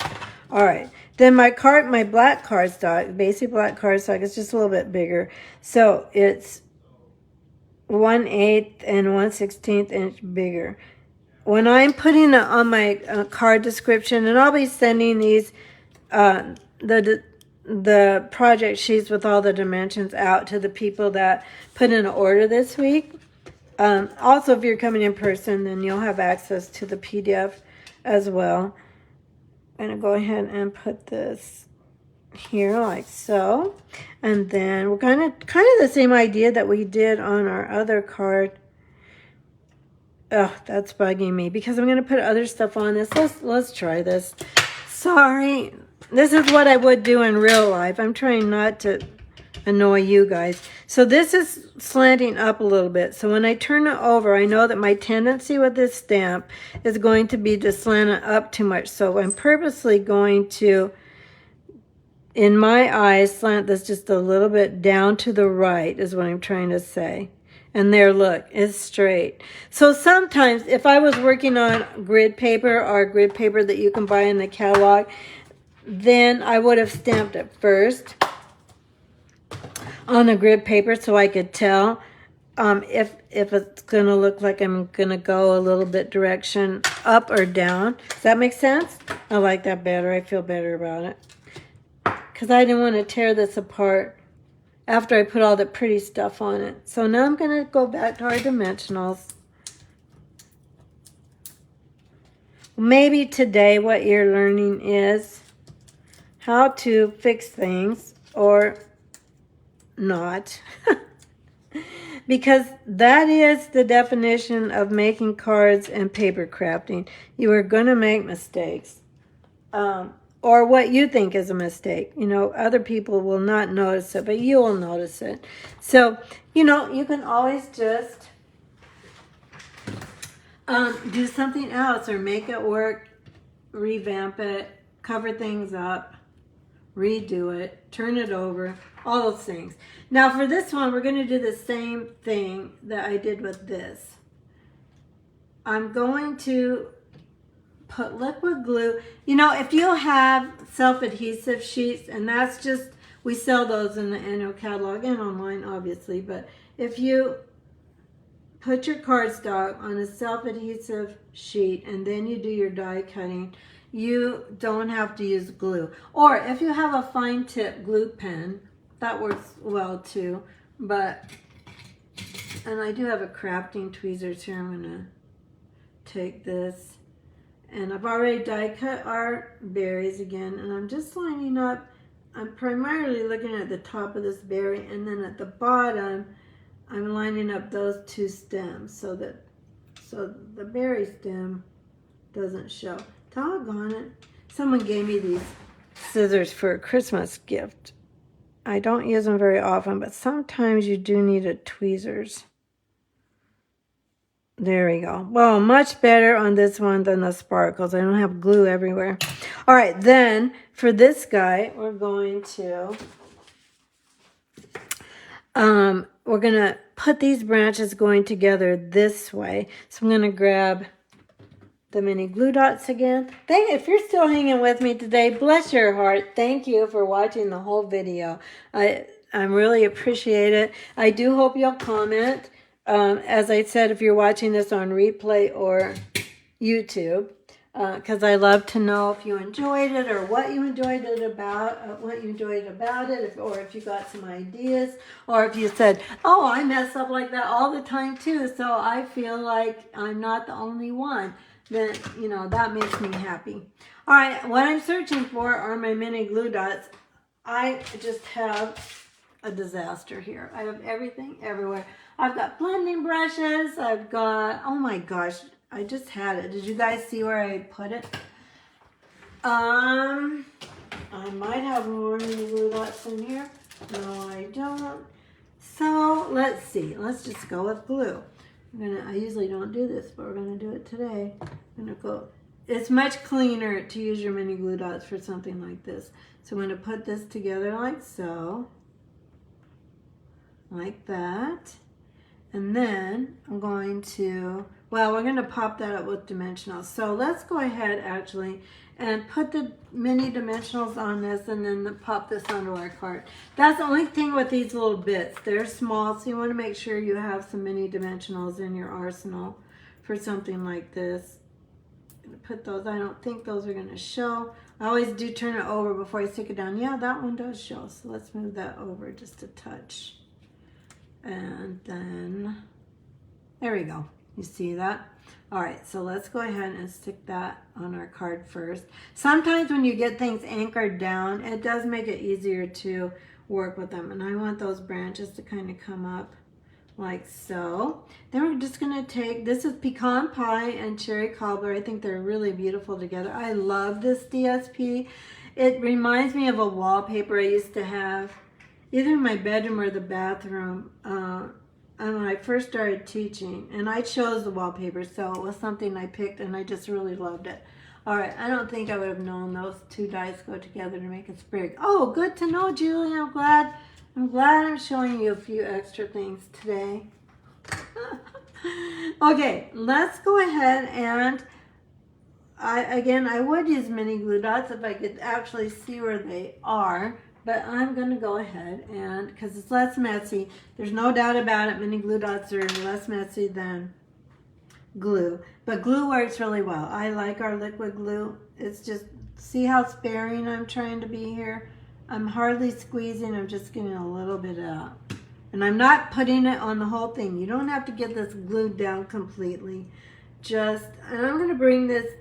All right. Then my black cardstock, basic black cardstock, is just a little bit bigger. So it's 1/8 and 1/16 inch bigger. When I'm putting it on my card description, and I'll be sending these, the project sheets with all the dimensions out to the people that put in an order this week. Also, if you're coming in person, then you'll have access to the PDF as well. I'm going to go ahead and put this here like so. And then we're kind of the same idea that we did on our other card. Oh, that's bugging me because I'm going to put other stuff on this. Let's try this. Sorry. This is what I would do in real life. I'm trying not to annoy you guys. So this is slanting up a little bit. So when I turn it over, I know that my tendency with this stamp is going to be to slant it up too much. So I'm purposely going to, in my eyes, slant this just a little bit down to the right is what I'm trying to say. And there, look, it's straight. So sometimes if I was working on grid paper or grid paper that you can buy in the catalog, then I would have stamped it first on the grid paper so I could tell if it's gonna look like I'm gonna go a little bit direction up or down. Does that make sense? I like that better. I feel better about it. Because I didn't want to tear this apart after I put all the pretty stuff on it. So now I'm gonna go back to our dimensionals. Maybe today what you're learning is how to fix things or not. Because that is the definition of making cards and paper crafting. You are going to make mistakes. Or what you think is a mistake. You know, other people will not notice it, but you will notice it. So, you know, you can always just do something else or make it work, revamp it, cover things up, redo it, turn it over, all those things. Now for this one, we're going to do the same thing that I did with this. I'm going to put liquid glue. You know, if you have self-adhesive sheets, and that's just, we sell those in the annual catalog and online obviously, but if you put your cardstock on a self-adhesive sheet and then you do your die cutting, you don't have to use glue. Or if you have a fine tip glue pen, that works well too. But, and I do have a crafting tweezers here. I'm gonna take this, and I've already die cut our berries again, and I'm just lining up. I'm primarily looking at the top of this berry, and then at the bottom I'm lining up those two stems so the berry stem doesn't show. Doggone it. Someone gave me these scissors for a Christmas gift. I don't use them very often, but sometimes you do need a tweezers. There we go. Well, much better on this one than the sparkles. I don't have glue everywhere. All right, then for this guy, we're going to put these branches going together this way. So I'm going to grab the mini glue dots again. If you're still hanging with me today, bless your heart. Thank you for watching the whole video. I really appreciate it. I do hope you'll comment. As I said, if you're watching this on replay or YouTube, because I love to know if you enjoyed it or what you enjoyed it about, or if you got some ideas, or if you said, "Oh, I mess up like that all the time too, so I feel like I'm not the only one." Then, you know, that makes me happy. All right, what I'm searching for are my mini glue dots. I just have a disaster here. I have everything everywhere. I've got blending brushes. I've got, oh my gosh, I just had it. Did you guys see where I put it? I might have more mini glue dots in here. No, I don't. So let's see. Let's just go with glue. I usually don't do this, but we're going to do it today. I'm going to go. It's much cleaner to use your mini glue dots for something like this. So I'm going to put this together like so. Like that. And then I'm going to, well, we're going to pop that up with dimensionals. So let's go ahead actually and put the mini dimensionals on this and then pop this onto our card. That's the only thing with these little bits. They're small, so you want to make sure you have some mini dimensionals in your arsenal for something like this. I'm going to put those, I don't think those are going to show. I always do turn it over before I stick it down. Yeah, that one does show, so let's move that over just a touch. And then, there we go. You see that? All right, so let's go ahead and stick that on our card first. Sometimes when you get things anchored down, it does make it easier to work with them. And I want those branches to kind of come up like so. Then we're just gonna take, this is pecan pie and cherry cobbler. I think they're really beautiful together. I love this DSP. It reminds me of a wallpaper I used to have either in my bedroom or the bathroom when I first started teaching, and I chose the wallpaper, so it was something I picked and I just really loved it. All right, I don't think I would have known those two dies go together to make a sprig. Oh, good to know, Julie. I'm glad I'm showing you a few extra things today. Okay, let's go ahead and I would use mini glue dots if I could actually see where they are, But I'm going to go ahead and, because it's less messy, there's no doubt about it, mini glue dots are less messy than glue. But glue works really well. I like our liquid glue. It's just, see how sparing I'm trying to be here? I'm hardly squeezing, I'm just getting a little bit out. And I'm not putting it on the whole thing. You don't have to get this glued down completely. And I'm going to bring this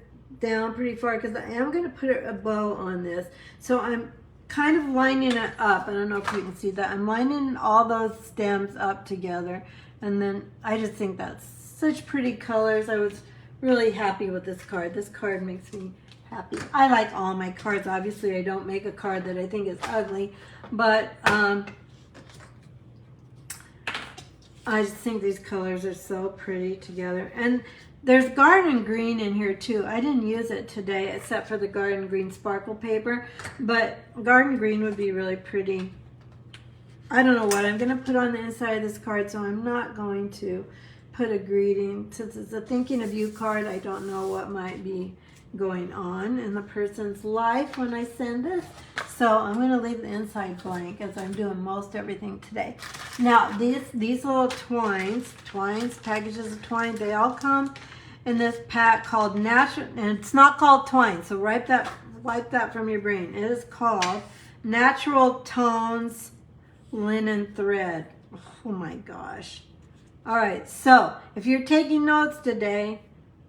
down pretty far because I am going to put a bow on this. So I'm kind of lining it up. I don't know if you can see that. I'm lining all those stems up together. And then I just think that's such pretty colors. I was really happy with this card. This card makes me happy. I like all my cards. Obviously, I don't make a card that I think is ugly. But I just think these colors are so pretty together. And there's garden green in here too. I didn't use it today except for the garden green sparkle paper, but garden green would be really pretty. I don't know what I'm going to put on the inside of this card, so I'm not going to put a greeting. Since it's a thinking of you card, I don't know what might be going on in the person's life when I send this. So I'm going to leave the inside blank as I'm doing most everything today. Now these little twines, packages of twine, they all come in this pack called Natural, and it's not called twine, so wipe that from your brain. It is called Natural Tones Linen Thread. Oh my gosh. All right, so if you're taking notes today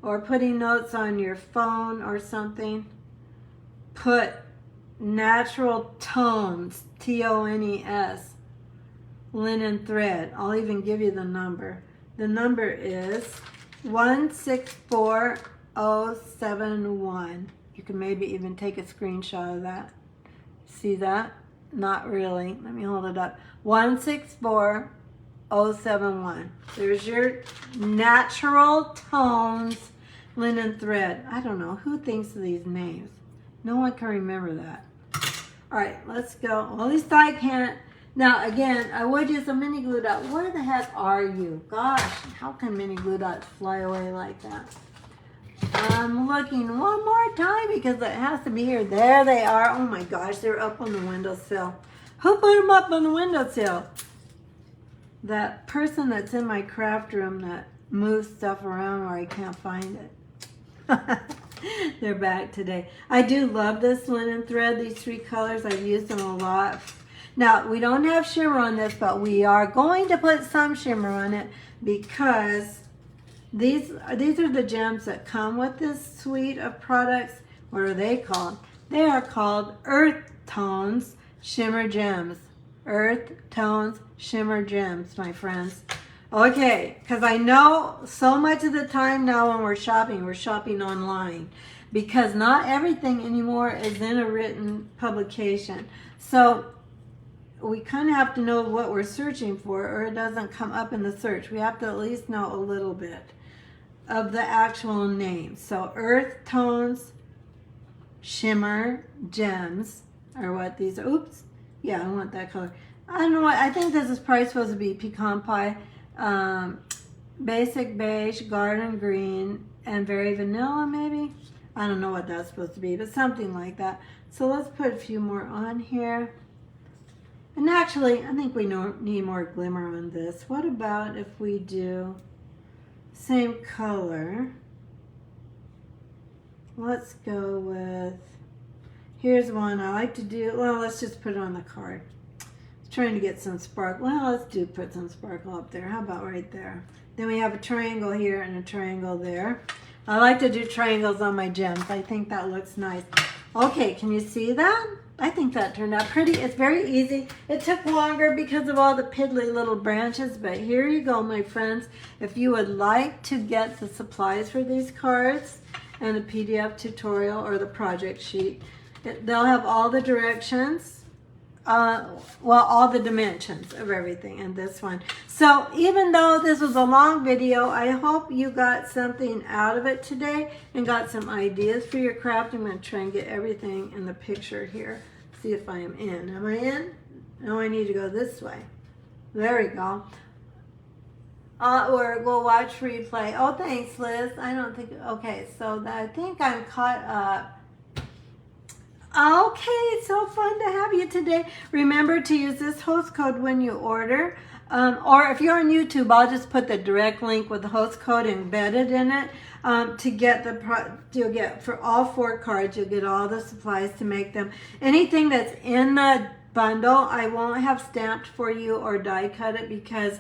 or putting notes on your phone or something, put Natural Tones, T-O-N-E-S, linen thread. I'll even give you the number. The number is 164071. You can maybe even take a screenshot of that. See that? Not really. Let me hold it up. 164071. There's your Natural Tones linen thread. I don't know who thinks of these names. No one can remember that. All right, let's go. Well, at least I can't. Now, again, I would use a mini glue dot. Where the heck are you? Gosh, how can mini glue dots fly away like that? I'm looking one more time because it has to be here. There they are. Oh my gosh, they're up on the windowsill. Who put them up on the windowsill? That person that's in my craft room that moves stuff around where I can't find it. They're back today. I do love this linen thread, these three colors. I've used them a lot. Now, we don't have shimmer on this, but we are going to put some shimmer on it because these are the gems that come with this suite of products. What are they called? They are called Earth Tones Shimmer Gems. Earth Tones Shimmer Gems, my friends. Okay, because I know so much of the time now when we're shopping online because not everything anymore is in a written publication. So we kind of have to know what we're searching for or it doesn't come up in the search. We have to at least know a little bit of the actual name. So Earth Tones Shimmer Gems are what these are. Oops. Yeah, I want that color. I don't know what, I think this is probably supposed to be pecan pie. Basic beige, garden green, and very vanilla maybe. I don't know what that's supposed to be, but something like that. So let's put a few more on here. And actually, I think we need more glimmer on this. What about if we do same color? Let's go with, here's one I like to do. Well, let's just put it on the card. Trying to get some sparkle. Well, let's put some sparkle up there. How about right there? Then we have a triangle here and a triangle there. I like to do triangles on my gems. I think that looks nice. Okay, can you see that? I think that turned out pretty. It's very easy. It took longer because of all the piddly little branches, but here you go, my friends. If you would like to get the supplies for these cards and the PDF tutorial or the project sheet, they'll have all the directions. Well, all the dimensions of everything in this one. So even though this was a long video, I hope you got something out of it today and got some ideas for your craft. I'm going to try and get everything in the picture here. See if I am in. Am I in? No, I need to go this way. There we go. Or we'll watch replay. Oh, thanks, Liz. I don't think, okay, so I think I'm caught up. Okay, so fun to have you today. Remember to use this host code when you order. Or if you're on YouTube, I'll just put the direct link with the host code embedded in it to get you'll get for all 4 cards, you'll get all the supplies to make them. Anything that's in the bundle, I won't have stamped for you or die cut it because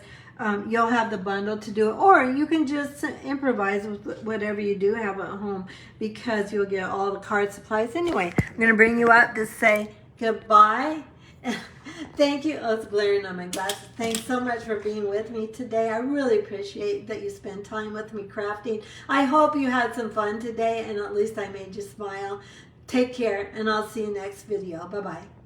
you'll have the bundle to do it. Or you can just improvise with whatever you do have at home because you'll get all the card supplies anyway. I'm going to bring you up to say goodbye. Thank you. Oh, it's glaring on my glasses. Thanks so much for being with me today. I really appreciate that you spend time with me crafting. I hope you had some fun today and at least I made you smile. Take care and I'll see you next video. Bye-bye.